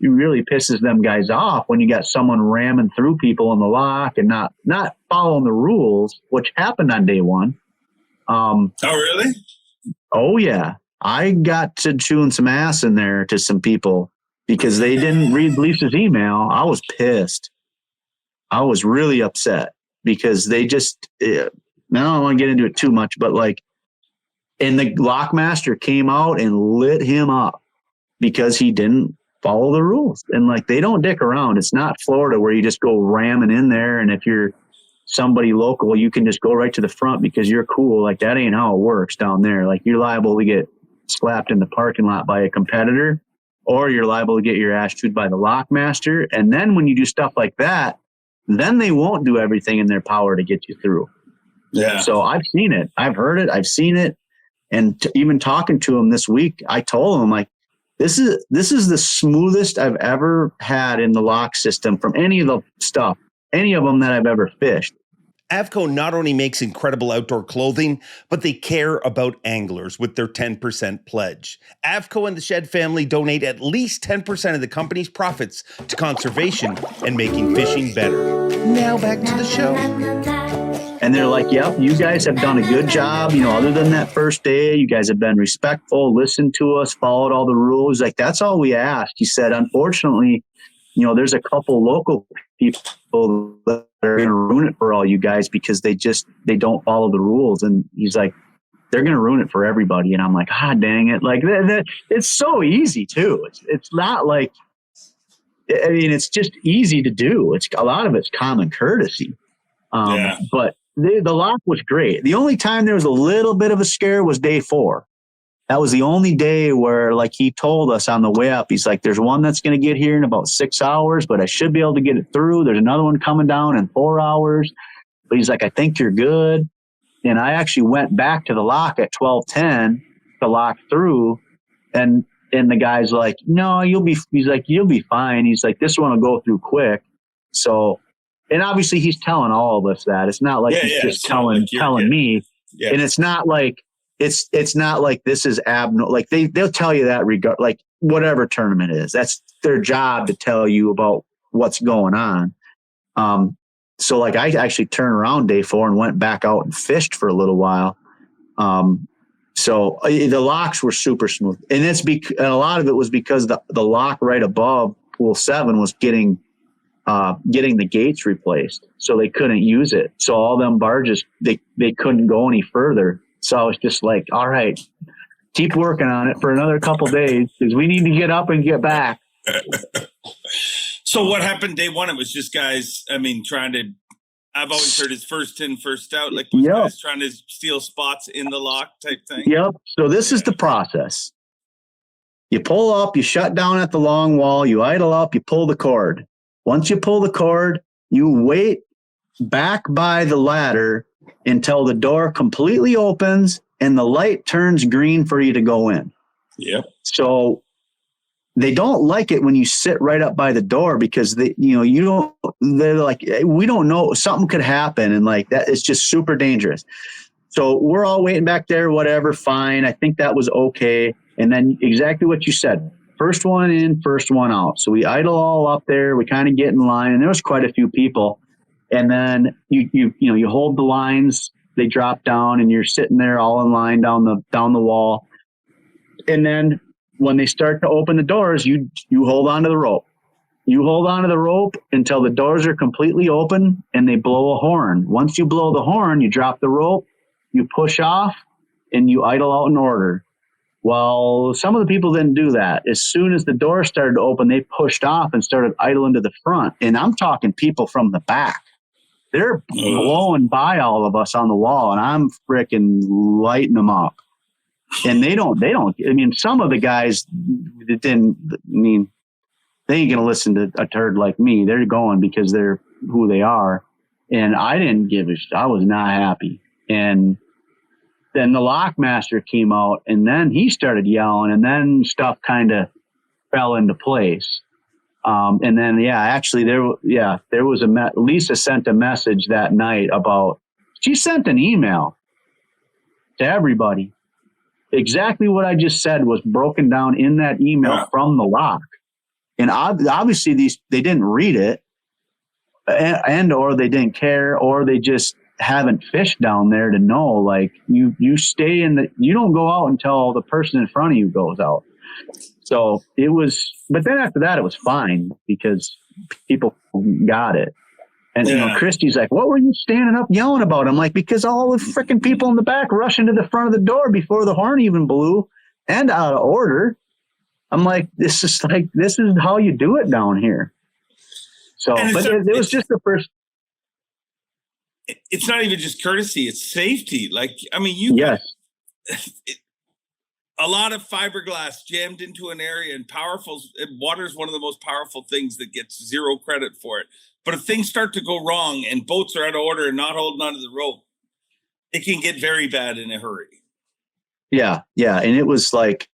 really pisses them guys off when you got someone ramming through people in the lock and not following the rules, which happened on day one. Oh, really? Oh yeah. I got to chewing some ass in there to some people because they didn't read Lisa's email. I was pissed. I was really upset because they just, I don't want to get into it too much, but like, and the lockmaster came out and lit him up because he didn't follow the rules. And like, they don't dick around. It's not Florida where you just go ramming in there. And if you're somebody local, you can just go right to the front because you're cool. Like that ain't how it works down there. Like you're liable to get slapped in the parking lot by a competitor, or you're liable to get your ass chewed by the lockmaster. And then when you do stuff like that, then they won't do everything in their power to get you through. Yeah. So I've seen it. I've heard it. I've seen it. And even talking to him this week, I told him like, this is the smoothest I've ever had in the lock system from any of the stuff, any of them that I've ever fished. Avco not only makes incredible outdoor clothing, but they care about anglers with their 10% pledge. Avco and the Shed family donate at least 10% of the company's profits to conservation and making fishing better. Now back to the show. And they're like, yep, you guys have done a good job. Other than that first day, you guys have been respectful, listened to us, followed all the rules. Like, that's all we asked. He said, unfortunately, there's a couple local people that are going to ruin it for all you guys because they don't follow the rules. And he's like, they're going to ruin it for everybody. And I'm like, dang it. Like it's so easy too. It's not like, it's just easy to do. It's a lot of it's common courtesy. But the lock was great. The only time there was a little bit of a scare was day 4. That was the only day where, like, he told us on the way up, he's like, there's one that's going to get here in about 6 hours, but I should be able to get it through. There's another one coming down in 4 hours. But he's like, I think you're good. And I actually went back to the lock at 12:10 to lock through. And the guy's like, no, you'll be fine. He's like, this one will go through quick. So, and obviously he's telling all of us that. It's not like he's just telling me. Yeah. And it's not like, it's not like this is abnormal. Like they'll tell you that like whatever tournament is, that's their job to tell you about what's going on. So like I actually turned around day 4 and went back out and fished for a little while. So the locks were super smooth, and and a lot of it was because the lock right above pool 7 was getting the gates replaced, so they couldn't use it. So all them barges, they couldn't go any further. So I was just like, all right, keep working on it for another couple days because we need to get up and get back. So what happened day 1? It was just guys, trying to, I've always heard it's first in, first out, like those guys trying to steal spots in the lock type thing. Yep. So this is the process. You pull up, you shut down at the long wall, you idle up, you pull the cord. Once you pull the cord, you wait back by the ladder until the door completely opens and the light turns green for you to go in. Yep. So they don't like it when you sit right up by the door because they're like, we don't know, something could happen. And like that, it's just super dangerous. So we're all waiting back there, whatever, fine. I think that was okay. And then exactly what you said, first one in, first one out. So we idle all up there. We kind of get in line, and there was quite a few people. And then you hold the lines, they drop down, and you're sitting there all in line down the wall. And then when they start to open the doors, you hold on to the rope. You hold on to the rope until the doors are completely open and they blow a horn. Once you blow the horn, you drop the rope, you push off, and you idle out in order. Well, some of the people didn't do that. As soon as the door started to open, they pushed off and started idling to the front. And I'm talking people from the back. They're blowing by all of us on the wall, and I'm freaking lighting them up. And they don't, I mean, some of the guys that didn't, I mean, they ain't going to listen to a turd like me. They're going because they're who they are. And I didn't give a shit. I was not happy. And then the lockmaster came out, and then he started yelling, and then stuff kind of fell into place. And then, actually there was Lisa sent a message that night she sent an email to everybody. Exactly what I just said was broken down in that email from the lock. And obviously they didn't read it or they didn't care, or they just haven't fished down there to know, like you stay you don't go out until the person in front of you goes out. So it was, but then after that, it was fine because people got it. And, Christy's like, what were you standing up yelling about? I'm like, because all the freaking people in the back rush into the front of the door before the horn even blew and out of order. I'm like, this is how you do it down here. So, but it was just the first. It's not even just courtesy, it's safety. Like, I mean, a lot of fiberglass jammed into an area, and water is one of the most powerful things that gets zero credit for it. But if things start to go wrong and boats are out of order and not holding onto the rope, it can get very bad in a hurry. Yeah. Yeah. And it was like,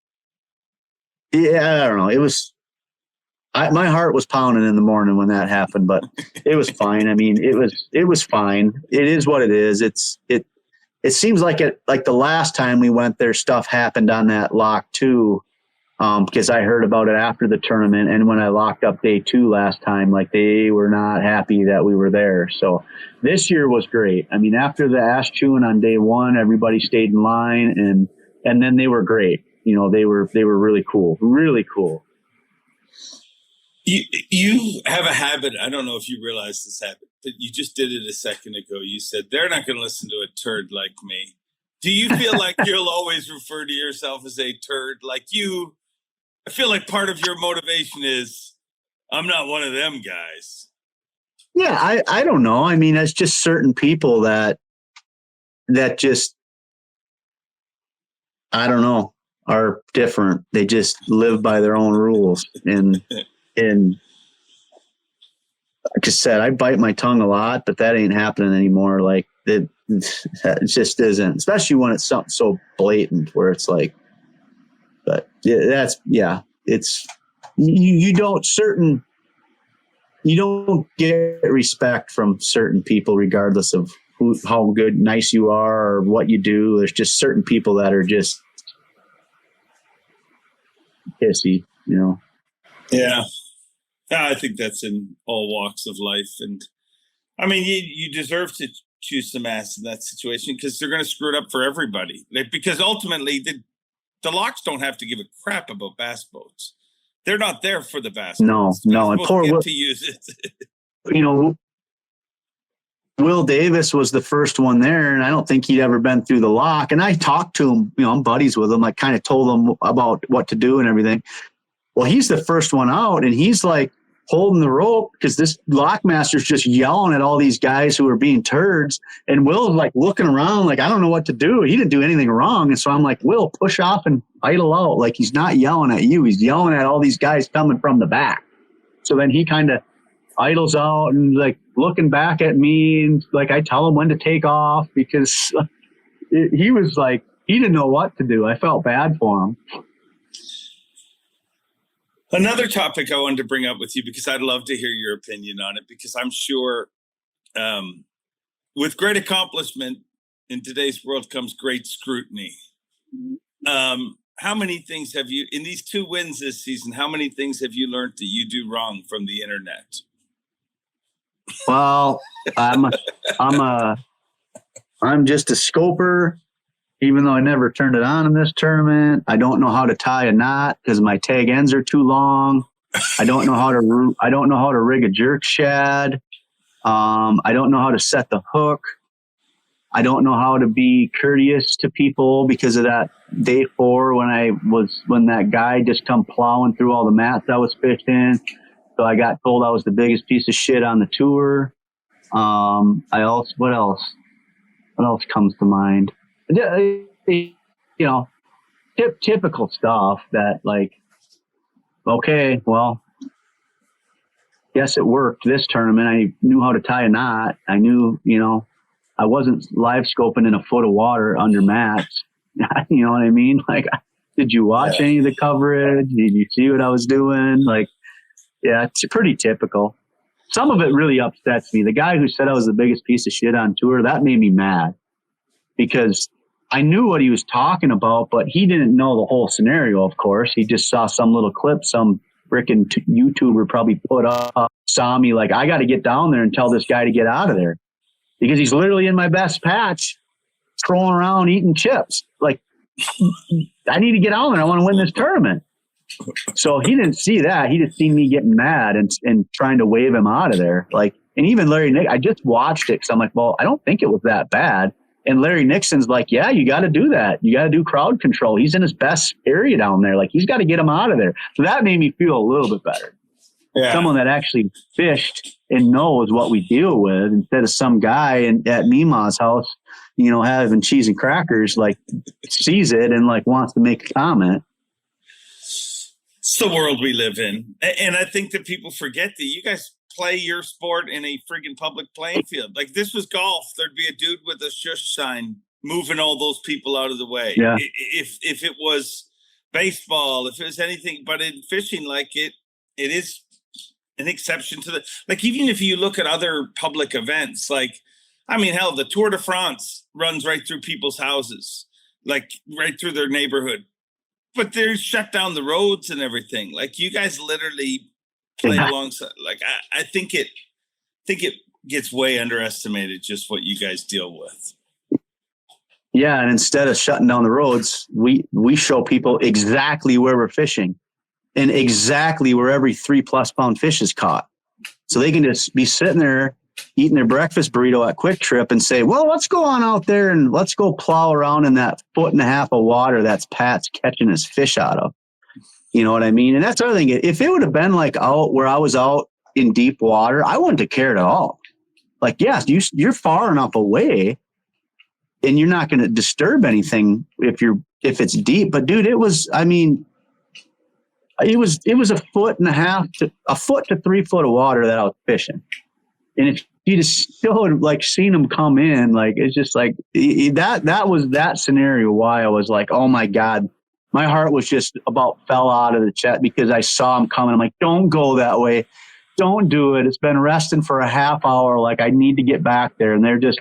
I don't know. It was, my heart was pounding in the morning when that happened, but it was fine. I mean, it was fine. It is what it is. It seems like the last time we went there, stuff happened on that lock too. Because I heard about it after the tournament, and when I locked up day 2 last time, like they were not happy that we were there. So this year was great. I mean, after the ass chewing on day 1, everybody stayed in line, and then they were great. You know, they were really cool, really cool. You have a habit. I don't know if you realize this habit, but you just did it a second ago. You said they're not going to listen to a turd like me. Do you feel like you'll always refer to yourself as a turd? Like I feel like part of your motivation is I'm not one of them guys. Yeah, I don't know. I mean, it's just certain people that just, I don't know, are different. They just live by their own rules. And like I said, I bite my tongue a lot, but that ain't happening anymore. Like it just isn't, especially when it's something so blatant where it's like, but it's, you don't get respect from certain people, regardless of how good, nice you are or what you do. There's just certain people that are just pissy, you know? Yeah. I think that's in all walks of life. And I mean, you deserve to choose some ass in that situation because they're going to screw it up for everybody. Because ultimately the locks don't have to give a crap about bass boats. They're not there for the bass boats. No. And poor Will, to use it. You know, Will Davis was the first one there, and I don't think he'd ever been through the lock. And I talked to him, you know, I'm buddies with him. I kind of told him about what to do and everything. Well, he's the first one out, and he's like, holding the rope because this lockmaster's just yelling at all these guys who are being turds. And Will's like looking around like, I don't know what to do. He didn't do anything wrong. And so I'm like, Will, push off and idle out. Like, he's not yelling at you. He's yelling at all these guys coming from the back. So then he kind of idles out and like looking back at me. And like, I tell him when to take off because he was like, he didn't know what to do. I felt bad for him. Another topic I wanted to bring up with you, because I'd love to hear your opinion on it, because I'm sure with great accomplishment in today's world comes great scrutiny. How many things have you, in these 2 wins this season, how many things have you learned that you do wrong from the internet? Well, I'm just a scoper. Even though I never turned it on in this tournament, I don't know how to tie a knot because my tag ends are too long. I don't know how to rig a jerk shad. I don't know how to set the hook. I don't know how to be courteous to people because of that day 4 when that guy just come plowing through all the mats I was fishing. So I got told I was the biggest piece of shit on the tour. What else comes to mind? Typical stuff that like, okay, well, guess it worked this tournament. I knew how to tie a knot. I knew, I wasn't live scoping in a foot of water under mats. You know what I mean? Like, did you watch any of the coverage? Did you see what I was doing? Like, yeah, it's pretty typical. Some of it really upsets me. The guy who said I was the biggest piece of shit on tour, that made me mad because I knew what he was talking about, but he didn't know the whole scenario, of course. He just saw some little clip some freaking YouTuber probably put up, saw me like, I got to get down there and tell this guy to get out of there because he's literally in my best patch strolling around eating chips. Like, I need to get out there. I want to win this tournament. So he didn't see that. He just seen me getting mad and trying to wave him out of there. Like, and even Larry Nick, I just watched it because I'm like, well, I don't think it was that bad. And Larry Nixon's like, yeah, you got to do that. You got to do crowd control. He's in his best area down there. Like, he's got to get him out of there. So that made me feel a little bit better. Yeah. Someone that actually fished and knows what we deal with instead of some guy at Mima's house, having cheese and crackers, like sees it and like wants to make a comment. It's the world we live in. And I think that people forget that you guys play your sport in a friggin' public playing field. Like, this was golf. There'd be a dude with a shush sign moving all those people out of the way. Yeah. If it was baseball, if it was anything, but in fishing, like it is an exception to the, like, even if you look at other public events, like, I mean, hell, the Tour de France runs right through people's houses, like right through their neighborhood, but they're shut down the roads and everything. Like, you guys literally play alongside. Like, I think it gets way underestimated just what you guys deal with. Yeah, and instead of shutting down the roads, we show people exactly where we're fishing and exactly where every 3+ pound fish is caught. So they can just be sitting there eating their breakfast burrito at Quick Trip and say, well, let's go on out there and let's go plow around in that 1.5 foot of water that's Pat's catching his fish out of. You know what I mean? And that's the other thing. If it would have been like out where I was out in deep water, I wouldn't have cared at all. Like, yes, you're far enough away and you're not going to disturb anything if it's deep. But dude, it was 1.5 foot to 3 foot of water that I was fishing. And if you just still like seen them come in, like, it's just like that was that scenario why I was like, oh my God, my heart was just about fell out of the chest because I saw them coming. I'm like, don't go that way. Don't do it. It's been resting for a half hour. Like, I need to get back there. And they're just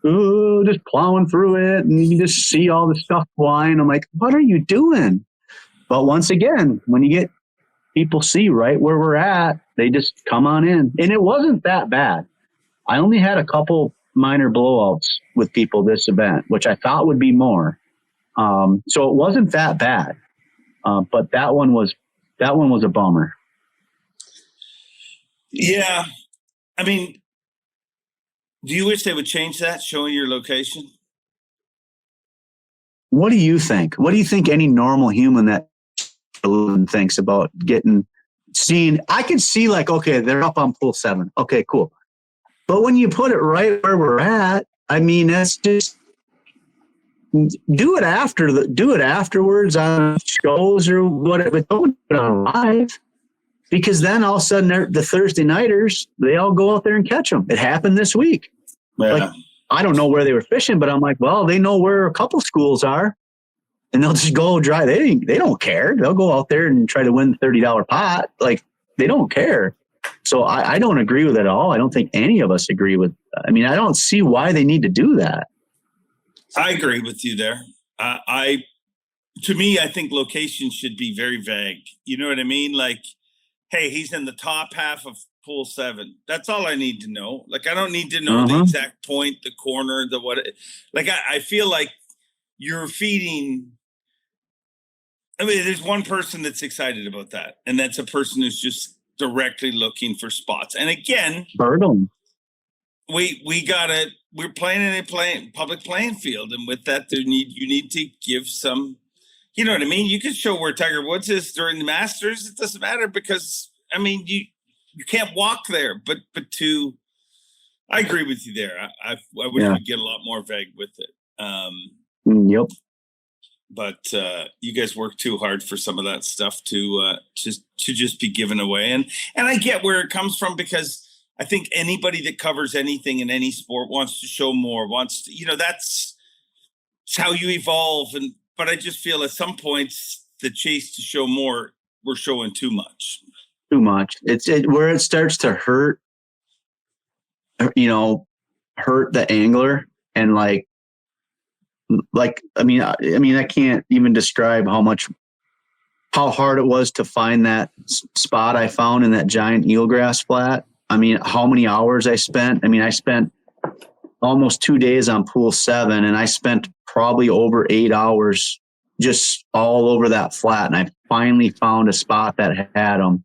plowing through it. And you just see all the stuff flying. I'm like, what are you doing? But once again, when you get people see right where we're at, they just come on in. And it wasn't that bad. I only had a couple minor blowouts with people this event, which I thought would be more. So it wasn't that bad. But that one was a bummer. Yeah. I mean, do you wish they would change that, showing your location? What do you think? What do you think any normal human that thinks about getting I can see like, okay, they're up on pool 7. Okay, cool. But when you put it right where we're at, I mean, that's just do it afterwards on shows or whatever. But don't do it on live, because then all of a sudden the Thursday nighters, they all go out there and catch them. It happened this week. Yeah. Like, I don't know where they were fishing, but I'm like, well, they know where a couple schools are, and they'll just go dry. They don't care. They'll go out there and try to win the $30 pot. Like, they don't care. So I don't agree with it at all. I don't think any of us agree with. I mean, I don't see why they need to do that. I agree with you there. To me, I think location should be very vague. You know what I mean? Like, hey, he's in the top half of pool 7. That's all I need to know. Like, I don't need to know the exact point, the corner, the what. Like, I feel like you're feeding. I mean, there's one person that's excited about that, and that's a person who's just directly looking for spots. And again, Burden. We're playing in a public playing field, and with that, you need to give some. You know what I mean? You can show where Tiger Woods is during the Masters. It doesn't matter, because I mean, you can't walk there. But I agree with you there. I wish we'd get a lot more vague with it. Yep. But you guys work too hard for some of that stuff to just be given away. And I get where it comes from, because I think anybody that covers anything in any sport wants to show more, that's how you evolve. But I just feel at some points the chase to show more, we're showing too much. Too much. It's where it starts to hurt the angler. And like, I mean, I can't even describe how hard it was to find that spot I found in that giant eelgrass flat. I mean, how many hours I spent. I mean, I spent almost 2 days on pool 7, and I spent probably over 8 hours just all over that flat. And I finally found a spot that had them.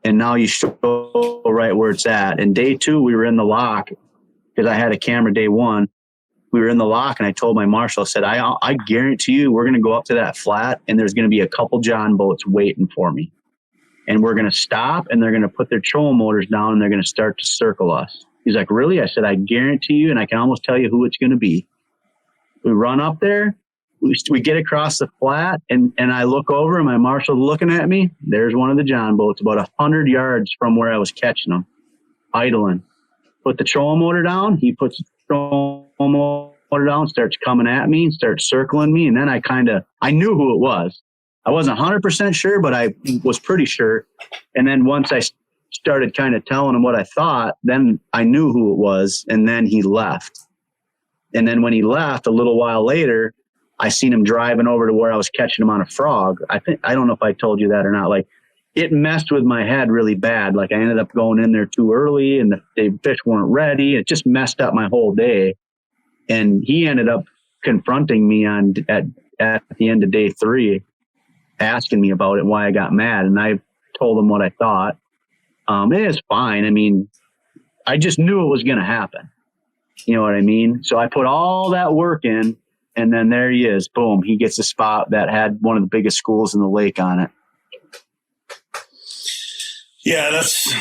And now you show right where it's at. And day 2, we were in the lock, because I had a camera day 1. We were in the lock, and I told my marshal, I said, I guarantee you we're going to go up to that flat, and there's going to be a couple John boats waiting for me. And we're going to stop, and they're going to put their trolling motors down, and they're going to start to circle us. He's like, really? I said, I guarantee you, and I can almost tell you who it's going to be. We run up there. We get across the flat, and I look over, and my marshal's looking at me. There's one of the John boats about 100 yards from where I was catching them, idling. Put the trolling motor down. He puts the trolling motor down, starts coming at me, starts circling me, and then I knew who it was. I wasn't 100% sure, but I was pretty sure. And then once I started kind of telling him what I thought, then I knew who it was, and then he left. And then when he left, a little while later, I seen him driving over to where I was catching him on a frog. I don't know if I told you that or not. Like, it messed with my head really bad. Like, I ended up going in there too early, and the fish weren't ready. It just messed up my whole day. And he ended up confronting me at the end of day 3, asking me about it, why I got mad. And I told him what I thought. It is fine. I mean, I just knew it was going to happen. You know what I mean? So I put all that work in, and then there he is. Boom. He gets a spot that had one of the biggest schools in the lake on it. Yeah, that's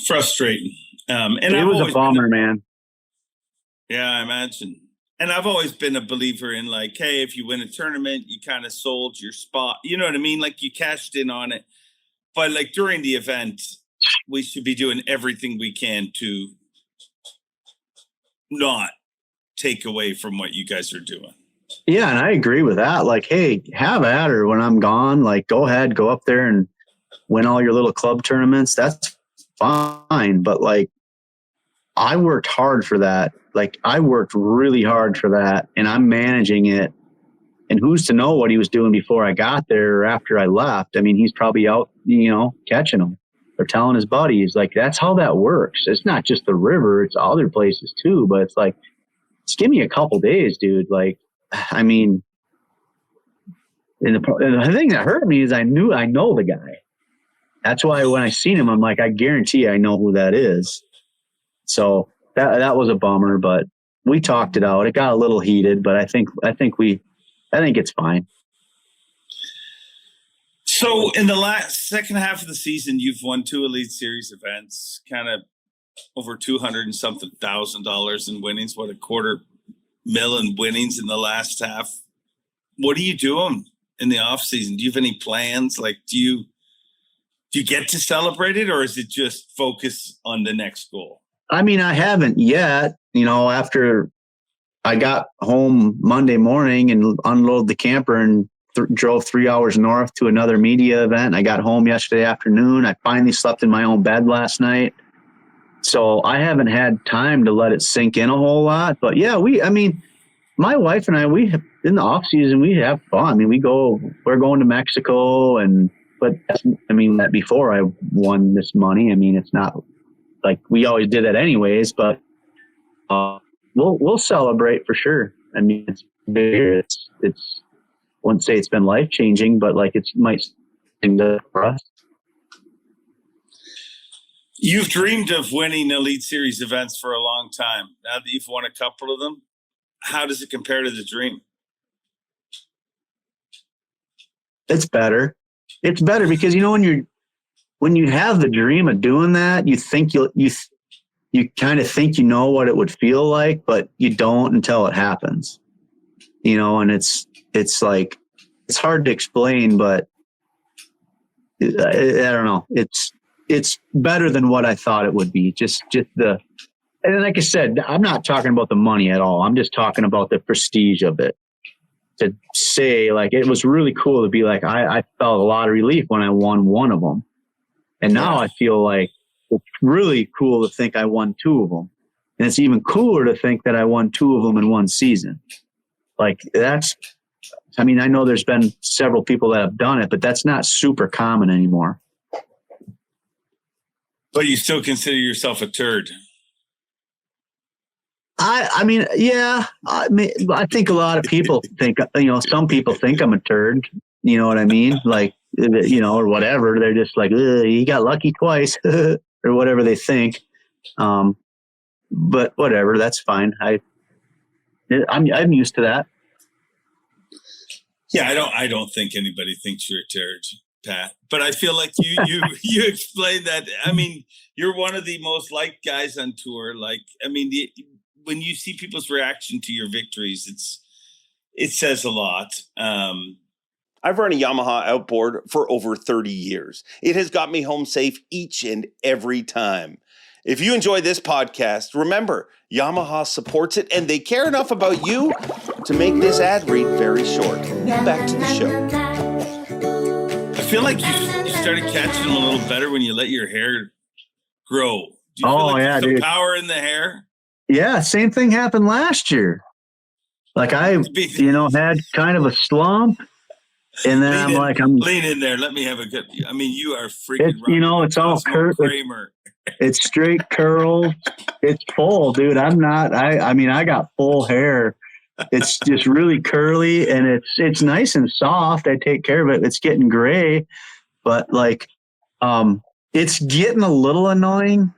frustrating. And it was a bummer, man. Yeah, I imagine. And I've always been a believer in, like, hey, if you win a tournament, you kind of sold your spot. You know what I mean? Like, you cashed in on it. But like during the event, we should be doing everything we can to not take away from what you guys are doing. Yeah, and I agree with that. Like, hey, have at her when I'm gone. Like, go ahead, go up there and win all your little club tournaments. That's fine. But like, I worked hard for that. Like, I worked really hard for that, and I'm managing it. And who's to know what he was doing before I got there or after I left? I mean, he's probably out, catching them or telling his buddies. Like, that's how that works. It's not just the river, it's other places too. But it's like, just give me a couple days, dude. Like, I mean, and the thing that hurt me is I know the guy. That's why when I seen him, I'm like, I guarantee I know who that is. So that was a bummer, but we talked it out. It got a little heated, but I think it's fine. So in the second half of the season, you've won 2 Elite Series events, kind of over $200 and something thousand in winnings. What, $250,000 in winnings in the last half? What are you doing in the off season? Do you have any plans? Like, do you get to celebrate it, or is it just focus on the next goal? I mean, I haven't yet. After I got home Monday morning and unloaded the camper and drove 3 hours north to another media event. I got home yesterday afternoon. I finally slept in my own bed last night. So I haven't had time to let it sink in a whole lot. But yeah, my wife and I, in the off season, we have fun. I mean, we're going to Mexico that before I won this money. I mean, it's not like we always did that anyways, but we'll celebrate for sure. I mean, it's bigger. It's wouldn't say it's been life changing, but like it might for us. You've dreamed of winning Elite Series events for a long time. Now that you've won a couple of them, how does it compare to the dream? It's better. It's better because when you have the dream of doing that, you think you kind of think what it would feel like, but you don't until it happens. And it's like it's hard to explain, but I don't know. It's better than what I thought it would be. And like I said, I'm not talking about the money at all. I'm just talking about the prestige of it. To say like it was really cool to be like I felt a lot of relief when I won one of them, and now I feel like it's really cool to think I won 2 of them, and it's even cooler to think that I won 2 of them in one season. Like I know there's been several people that have done it, but that's not super common anymore. But you still consider yourself a turd. Yeah. I think a lot of people think, some people think I'm a turd. You know what I mean? Like, or whatever. They're just like, you got lucky twice or whatever they think. But whatever, that's fine. I'm used to that. Yeah, I don't think anybody thinks you're a turd, Pat. But I feel like you explained that. I mean, you're one of the most liked guys on tour. Like, I mean, when you see people's reaction to your victories, it says a lot. I've run a Yamaha outboard for over 30 years. It has got me home safe each and every time. If you enjoy this podcast, remember, Yamaha supports it and they care enough about you to make this ad read very short. Back to the show. I feel like you started catching them a little better when you let your hair grow. Do you feel like there's some power in the hair? Yeah, same thing happened last year. Like I, had kind of a slump, and then I'm lean in there. Let me have a good. I mean, you are freaking. It's all Kramer. It's straight curls. It's full, dude. I'm not. I got full hair. It's just really curly, and it's nice and soft. I take care of it. It's getting gray, but it's getting a little annoying.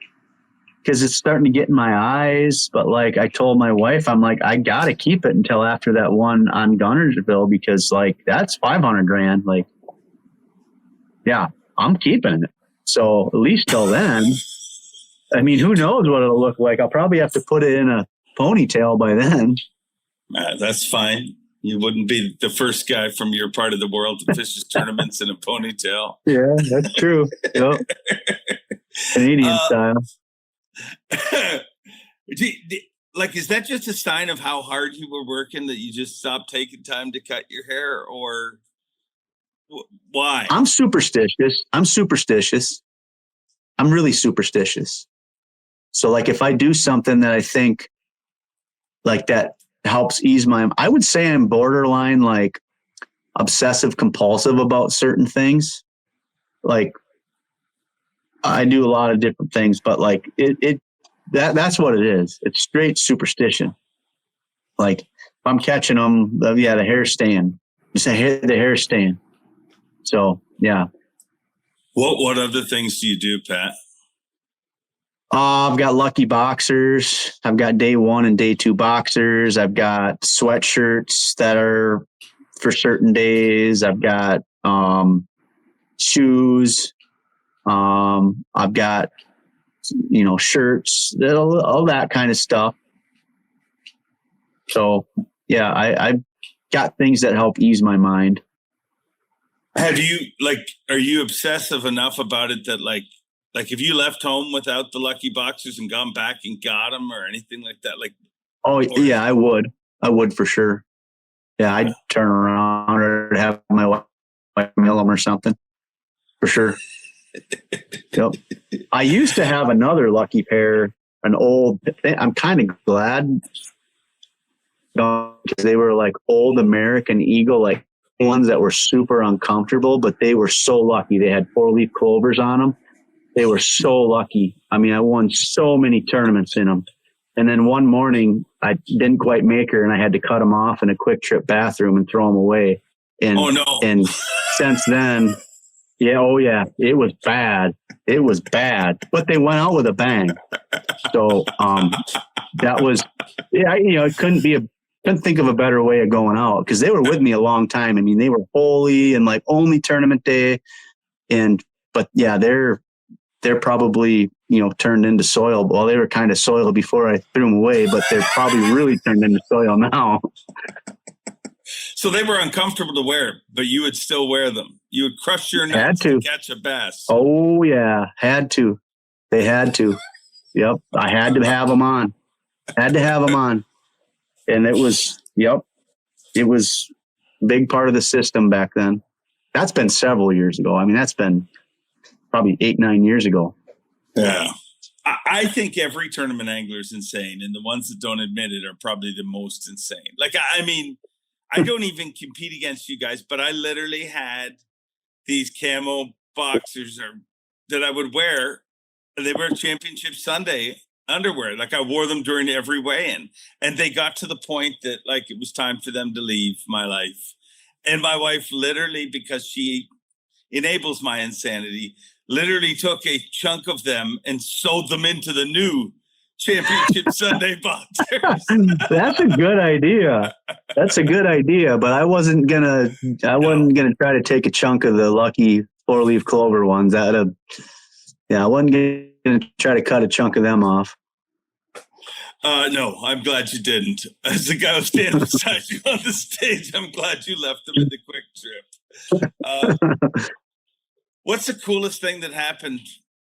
Because it's starting to get in my eyes. But like I told my wife, I'm like, I got to keep it until after that one on Gunnersville because that's $500,000. Like, yeah, I'm keeping it. So at least till then, I mean, who knows what it'll look like? I'll probably have to put it in a ponytail by then. That's fine. You wouldn't be the first guy from your part of the world to fish tournaments in a ponytail. Yeah, that's true. Yep. Canadian style. Is that just a sign of how hard you were working that you just stopped taking time to cut your hair, or why? I'm superstitious. I'm really superstitious. So if I do something that I think that helps ease I would say I'm borderline obsessive compulsive about certain things. I do a lot of different things, but that's what it is. It's straight superstition. If I'm catching them, the hair staying. The hair staying. So yeah. What other things do you do, Pat? I've got lucky boxers. I've got day 1 and day 2 boxers. I've got sweatshirts that are for certain days. I've got shoes. I've got, shirts, all that kind of stuff. So yeah, I've got things that help ease my mind. Have you are you obsessive enough about it that like if you left home without the lucky boxers and gone back and got them or anything like that? Yeah, I would for sure. Yeah, I'd turn around or have my wife mail them or something for sure. Yep. I used to have another lucky pair, an old, I'm kind of glad because they were like old American Eagle, like ones that were super uncomfortable, but they were so lucky. They had 4-leaf clovers on them. They were so lucky. I mean, I won so many tournaments in them. And then one morning I didn't quite make her and I had to cut them off in a quick trip bathroom and throw them away. And, oh no. And since then, yeah, it was bad. It was bad, but they went out with a bang. So, that was, I couldn't think of a better way of going out because they were with me a long time. I mean, they were holy and like only tournament day. But yeah, they're probably, turned into soil. Well, they were kind of soil before I threw them away, but they're probably really turned into soil now. So they were uncomfortable to wear, but you would still wear them. You would crush your nuts to catch a bass. Oh yeah. Had to. They had to. Yep. I had to have them on. And it was a big part of the system back then. That's been several years ago. I mean, that's been probably 8-9 years ago. Yeah. I think every tournament angler is insane, and the ones that don't admit it are probably the most insane. Like, I mean, I don't even compete against you guys, but I literally had these camo boxers that I would wear. They were Championship Sunday underwear. Like, I wore them during every weigh-in, and they got to the point that like it was time for them to leave my life. And my wife literally, because she enables my insanity, literally took a chunk of them and sewed them into the new Championship Sunday boxers. That's a good idea. But I wasn't gonna try to take a chunk of the lucky 4-leaf clover ones. I wasn't gonna try to cut a chunk of them off. No, I'm glad you didn't. As the guy was standing beside you on the stage, I'm glad you left them in the quick trip. What's the coolest thing that happened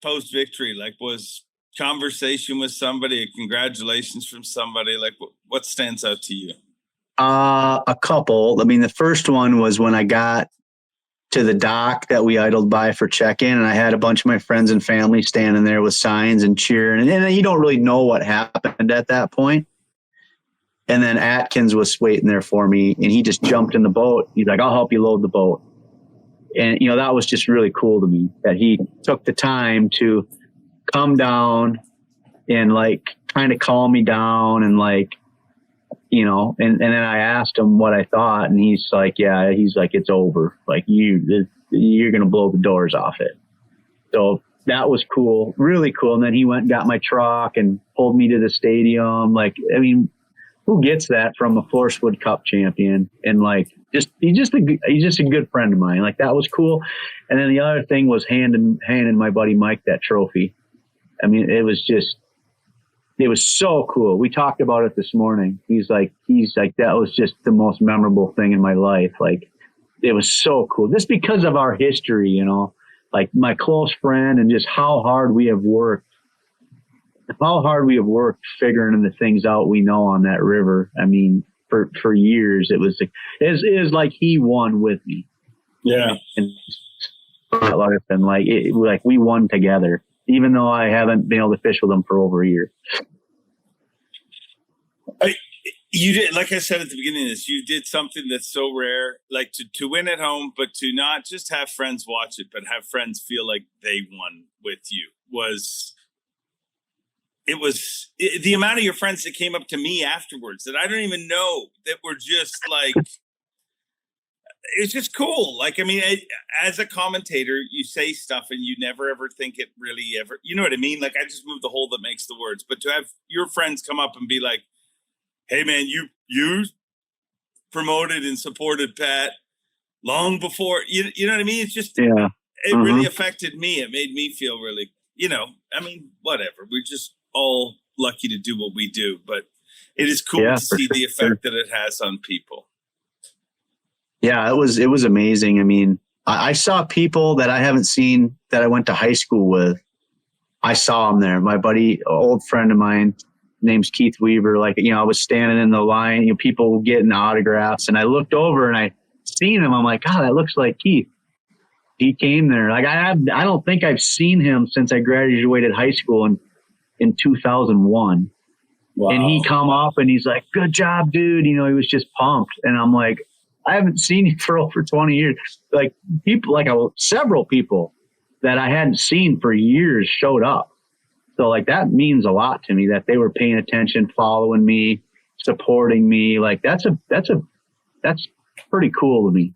post victory? Like, was conversation with somebody, a congratulations from somebody? Like, what stands out to you? A couple. I mean, the first one was when I got to the dock that we idled by for check-in, and I had a bunch of my friends and family standing there with signs and cheering, and you don't really know what happened at that point. And then Atkins was waiting there for me, and he just jumped in the boat. He's like, "I'll help you load the boat." And, that was just really cool to me that he took the time to come down and like kind of calm me down and like, and then I asked him what I thought, and he's like, "It's over. Like you're going to blow the doors off it." So that was cool, really cool. And then he went and got my truck and pulled me to the stadium. Like, I mean, who gets that from a Forcewood Cup champion? And like, he's just a good friend of mine. Like, that was cool. And then the other thing was handing my buddy Mike that trophy. I mean, it was so cool. We talked about it this morning. He's like, that was just the most memorable thing in my life. Like, it was so cool just because of our history, like my close friend and just how hard we have worked figuring the things out we know on that river. I mean, for years, it was like he won with me. Yeah. And like we won together, even though I haven't been able to fish with him for over a year. You did, like I said at the beginning of this, you did something that's so rare, like to win at home, but to not just have friends watch it, but have friends feel like they won with you. The amount of your friends that came up to me afterwards that I don't even know, that were just like, it's just cool. Like, I mean, as a commentator, you say stuff and you never ever think it really ever, you know what I mean? Like, I just moved the hole that makes the words, but to have your friends come up and be like, "Hey man, you promoted and supported Pat long before," you know what I mean? It's just, yeah. it really affected me. It made me feel really, whatever. We're just all lucky to do what we do, but it is cool to see the effect that it has on people. Yeah, it was amazing. I mean, I saw people that I haven't seen that I went to high school with. I saw them there. My buddy, old friend of mine, name's Keith Weaver. Like, I was standing in the line, people getting autographs, and I looked over and I seen him. I'm like, God, that looks like Keith. He came there. Like, I don't think I've seen him since I graduated high school in 2001. Wow. And he come up and he's like, good job, dude. He was just pumped. And I'm like, I haven't seen you for over 20 years. Like, people, several people that I hadn't seen for years showed up. So, like, that means a lot to me that they were paying attention, following me, supporting me. Like, that's pretty cool to me.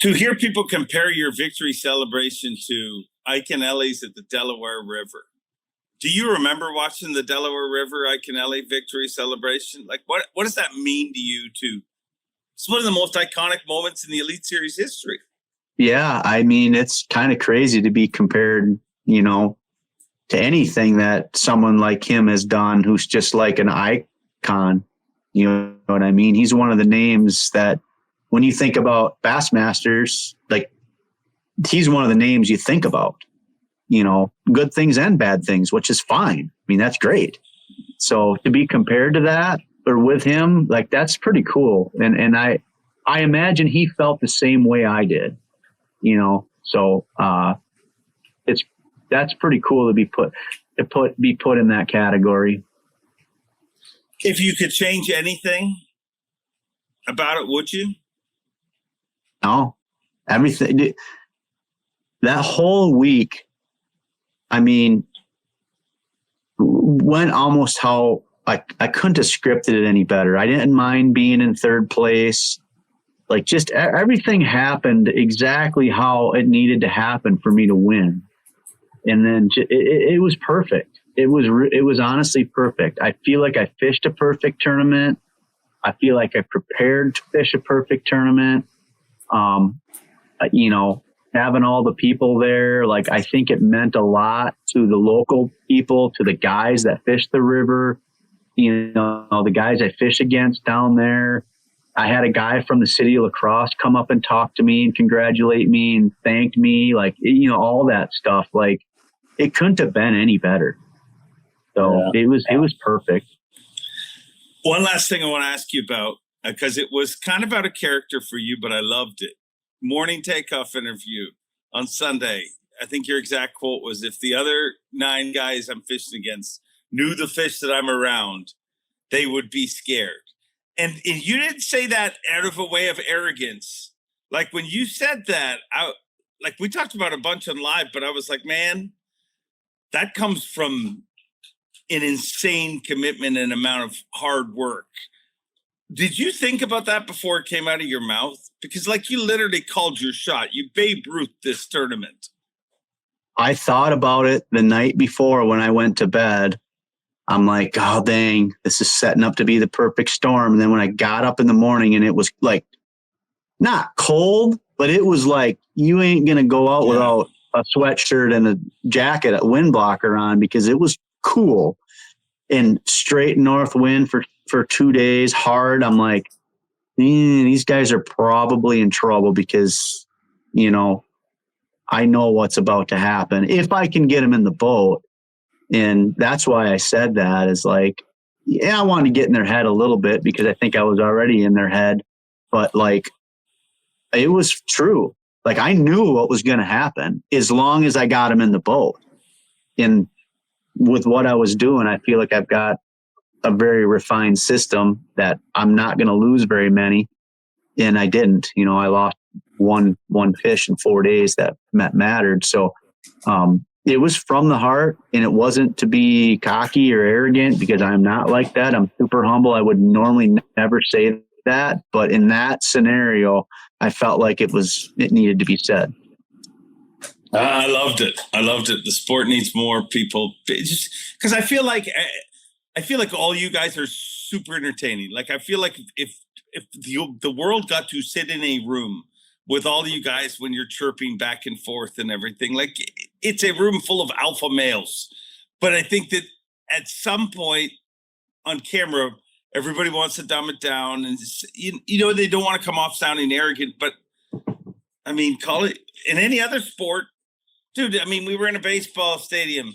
To hear people compare your victory celebration to Ike and Ellie's at the Delaware River. Do you remember watching the Delaware River Ike and Ellie victory celebration? Like, what does that mean to you? It's one of the most iconic moments in the Elite Series history. Yeah, I mean, it's kind of crazy to be compared, to anything that someone like him has done, who's just like an icon. You know what I mean? He's one of the names that, when you think about Bassmasters, like, he's one of the names you think about, good things and bad things, which is fine. I mean, that's great. So to be compared to that or with him, like, that's pretty cool. And I imagine he felt the same way I did, so that's pretty cool to be put in that category. If you could change anything about it, would you? No, everything. That whole week, I mean, went almost how I couldn't have scripted it any better. I didn't mind being in third place. Like, just everything happened exactly how it needed to happen for me to win. And then it was perfect. It was honestly perfect. I feel like I fished a perfect tournament. I feel like I prepared to fish a perfect tournament. Having all the people there, like, I think it meant a lot to the local people, to the guys that fish the river, the guys I fish against down there. I had a guy from the city of Lacrosse come up and talk to me and congratulate me and thank me, like, all that stuff. Like, it couldn't have been any better. So it was perfect. One last thing I want to ask you about, because it was kind of out of character for you, but I loved it. Morning takeoff interview on Sunday. I think your exact quote was, if the other 9 guys I'm fishing against knew the fish that I'm around, they would be scared. And you didn't say that out of a way of arrogance. Like, when you said that, we talked about a bunch on live, but I was like, man, that comes from an insane commitment and amount of hard work. Did you think about that before it came out of your mouth? Because, like, you literally called your shot. You Babe Ruth this tournament. I thought about it the night before when I went to bed. I'm like, oh, dang, this is setting up to be the perfect storm. And then when I got up in the morning and it was, like, not cold, but it was like, you ain't going to go out without a sweatshirt and a jacket, a wind blocker on, because it was cool and straight north wind for 2 days, hard. I'm like, these guys are probably in trouble because, I know what's about to happen if I can get them in the boat. And that's why I said that, is like, I wanted to get in their head a little bit because I think I was already in their head, but, like, it was true. Like, I knew what was going to happen as long as I got them in the boat. And with what I was doing, I feel like I've got a very refined system that I'm not going to lose very many. And I didn't, I lost one fish in 4 days that mattered. So, it was from the heart, and it wasn't to be cocky or arrogant, because I'm not like that. I'm super humble. I would normally never say that, but in that scenario, I felt like it needed to be said. I loved it. The sport needs more people, just because I feel like all you guys are super entertaining. Like, I feel like if the world got to sit in a room with all of you guys when you're chirping back and forth and everything. Like, it's a room full of alpha males. But I think that at some point on camera, everybody wants to dumb it down. And, they don't want to come off sounding arrogant. But, I mean, call it in any other sport. Dude, I mean, we were in a baseball stadium.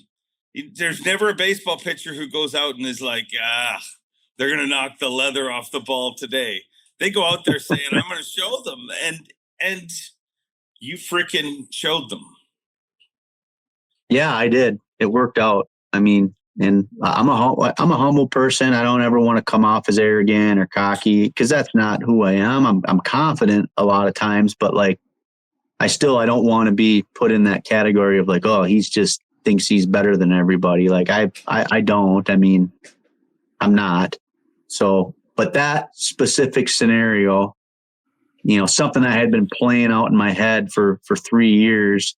There's never a baseball pitcher who goes out and is like, they're going to knock the leather off the ball today. They go out there saying, I'm going to show them. And you freaking showed them. Yeah, I did. It worked out. I mean, and I'm a humble person. I don't ever want to come off as arrogant or cocky because that's not who I am. I'm confident a lot of times, but like, I don't want to be put in that category of like, oh, he's just thinks he's better than everybody. Like I don't. I mean, I'm not. So, but that specific scenario, something I had been playing out in my head for 3 years,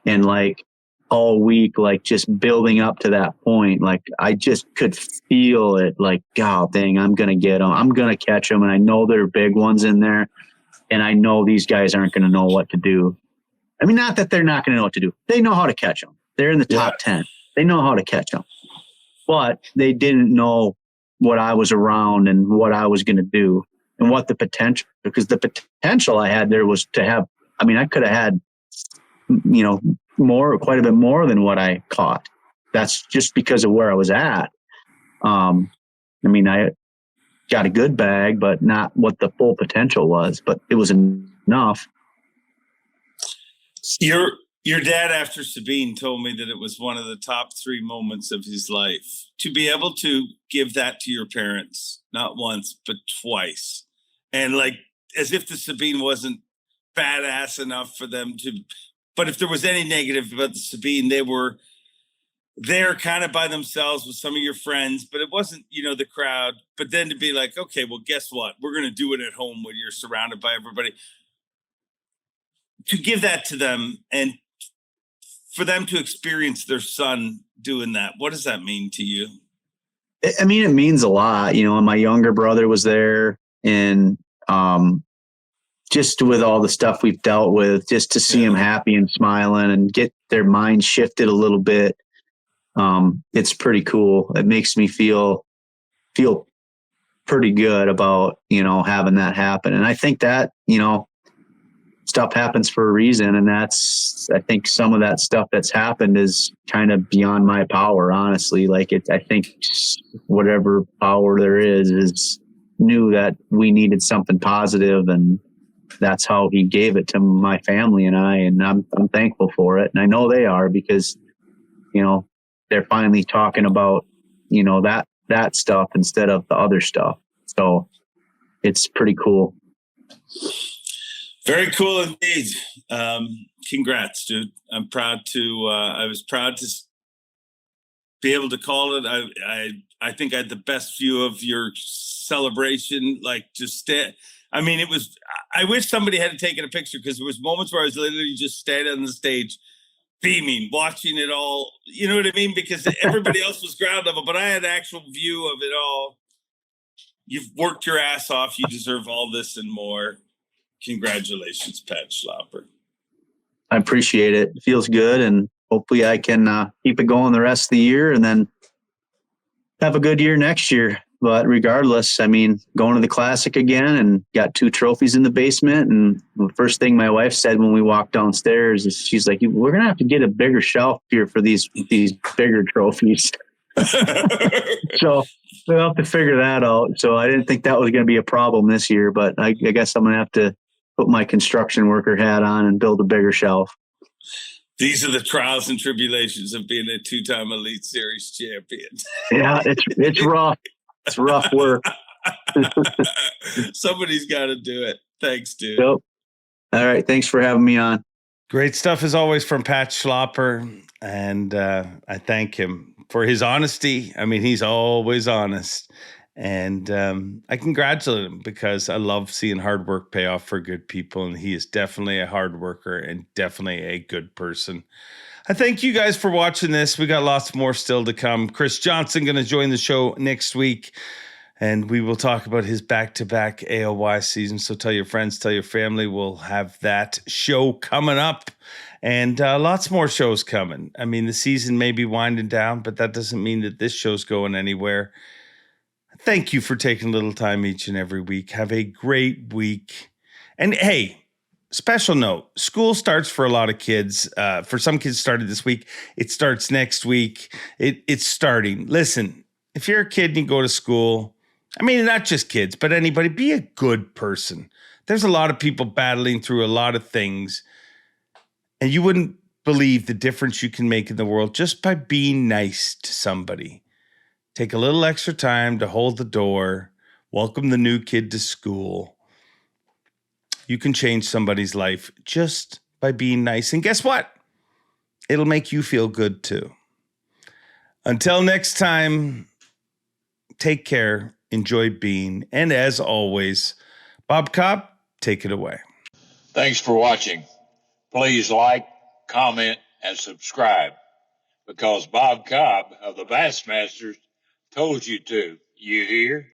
and like all week, like just building up to that point, like I just could feel it. Like, God dang, I'm gonna get them. I'm gonna catch them, and I know there are big ones in there. And I know these guys aren't going to know what to do. I mean, not that they're not going to know what to do. They know how to catch them. They're in the top 10. They know how to catch them. But they didn't know what I was around and what I was going to do and what the potential, because the potential I had there was to have, I mean, I could have had, quite a bit more than what I caught. That's just because of where I was at. I mean, I got a good bag, but not what the full potential was, but it was enough. Your dad after Sabine told me that it was one of the top 3 moments of his life. To be able to give that to your parents, not once, but twice. And like, as if the Sabine wasn't badass enough for them to, but if there was any negative about the Sabine, they were there kind of by themselves with some of your friends, but it wasn't, the crowd. But then to be like, okay, well, guess what? We're going to do it at home when you're surrounded by everybody. To give that to them and for them to experience their son doing that, what does that mean to you? I mean, it means a lot, and my younger brother was there, and just with all the stuff we've dealt with, just to see him happy and smiling and get their mind shifted a little bit. It's pretty cool. It makes me feel pretty good about, having that happen. And I think that, stuff happens for a reason. And I think some of that stuff that's happened is kind of beyond my power, honestly. Like I think whatever power there is knew that we needed something positive, and that's how he gave it to my family and I, and I'm thankful for it. And I know they are, because, they're finally talking about, that stuff instead of the other stuff. So it's pretty cool. Very cool indeed. Congrats, dude. I'm proud to, I was proud to be able to call it. I think I had the best view of your celebration. Like it was, I wish somebody had taken a picture, because there was moments where I was literally just standing on the stage beaming, watching it all, you know what I mean? Because everybody else was ground level, but I had actual view of it all. You've worked your ass off. You deserve all this and more. Congratulations, Schlapper. I appreciate it. It feels good, and hopefully I can keep it going the rest of the year and then have a good year next year. But regardless, I mean, going to the Classic again and got 2 trophies in the basement. And the first thing my wife said when we walked downstairs is, she's like, we're going to have to get a bigger shelf here for these bigger trophies. So we'll have to figure that out. So I didn't think that was going to be a problem this year, but I guess I'm going to have to put my construction worker hat on and build a bigger shelf. These are the trials and tribulations of being a 2-time Elite Series champion. Yeah, it's rough. It's rough work. Somebody's got to do it. Thanks, dude. Yep. All right. Thanks for having me on. Great stuff as always from Schlapper. And I thank him for his honesty. I mean, he's always honest. And I congratulate him, because I love seeing hard work pay off for good people. And he is definitely a hard worker and definitely a good person. I thank you guys for watching this. We got lots more still to come. Chris Johnson going to join the show next week. And we will talk about his back-to-back AOY season. So tell your friends, tell your family. We'll have that show coming up. And lots more shows coming. I mean, the season may be winding down, but that doesn't mean that this show's going anywhere. Thank you for taking a little time each and every week. Have a great week. And hey, special note, school starts for a lot of kids. For some kids started this week. It starts next week. It's starting. Listen, if you're a kid and you go to school, I mean, not just kids, but anybody, be a good person. There's a lot of people battling through a lot of things, and you wouldn't believe the difference you can make in the world just by being nice to somebody. Take a little extra time to hold the door, welcome the new kid to school. You can change somebody's life just by being nice. And guess what? It'll make you feel good too. Until next time, take care, enjoy being, and as always, Bob Cobb, take it away. Thanks for watching. Please like, comment, and subscribe, because Bob Cobb of the Bassmasters told you to. You hear?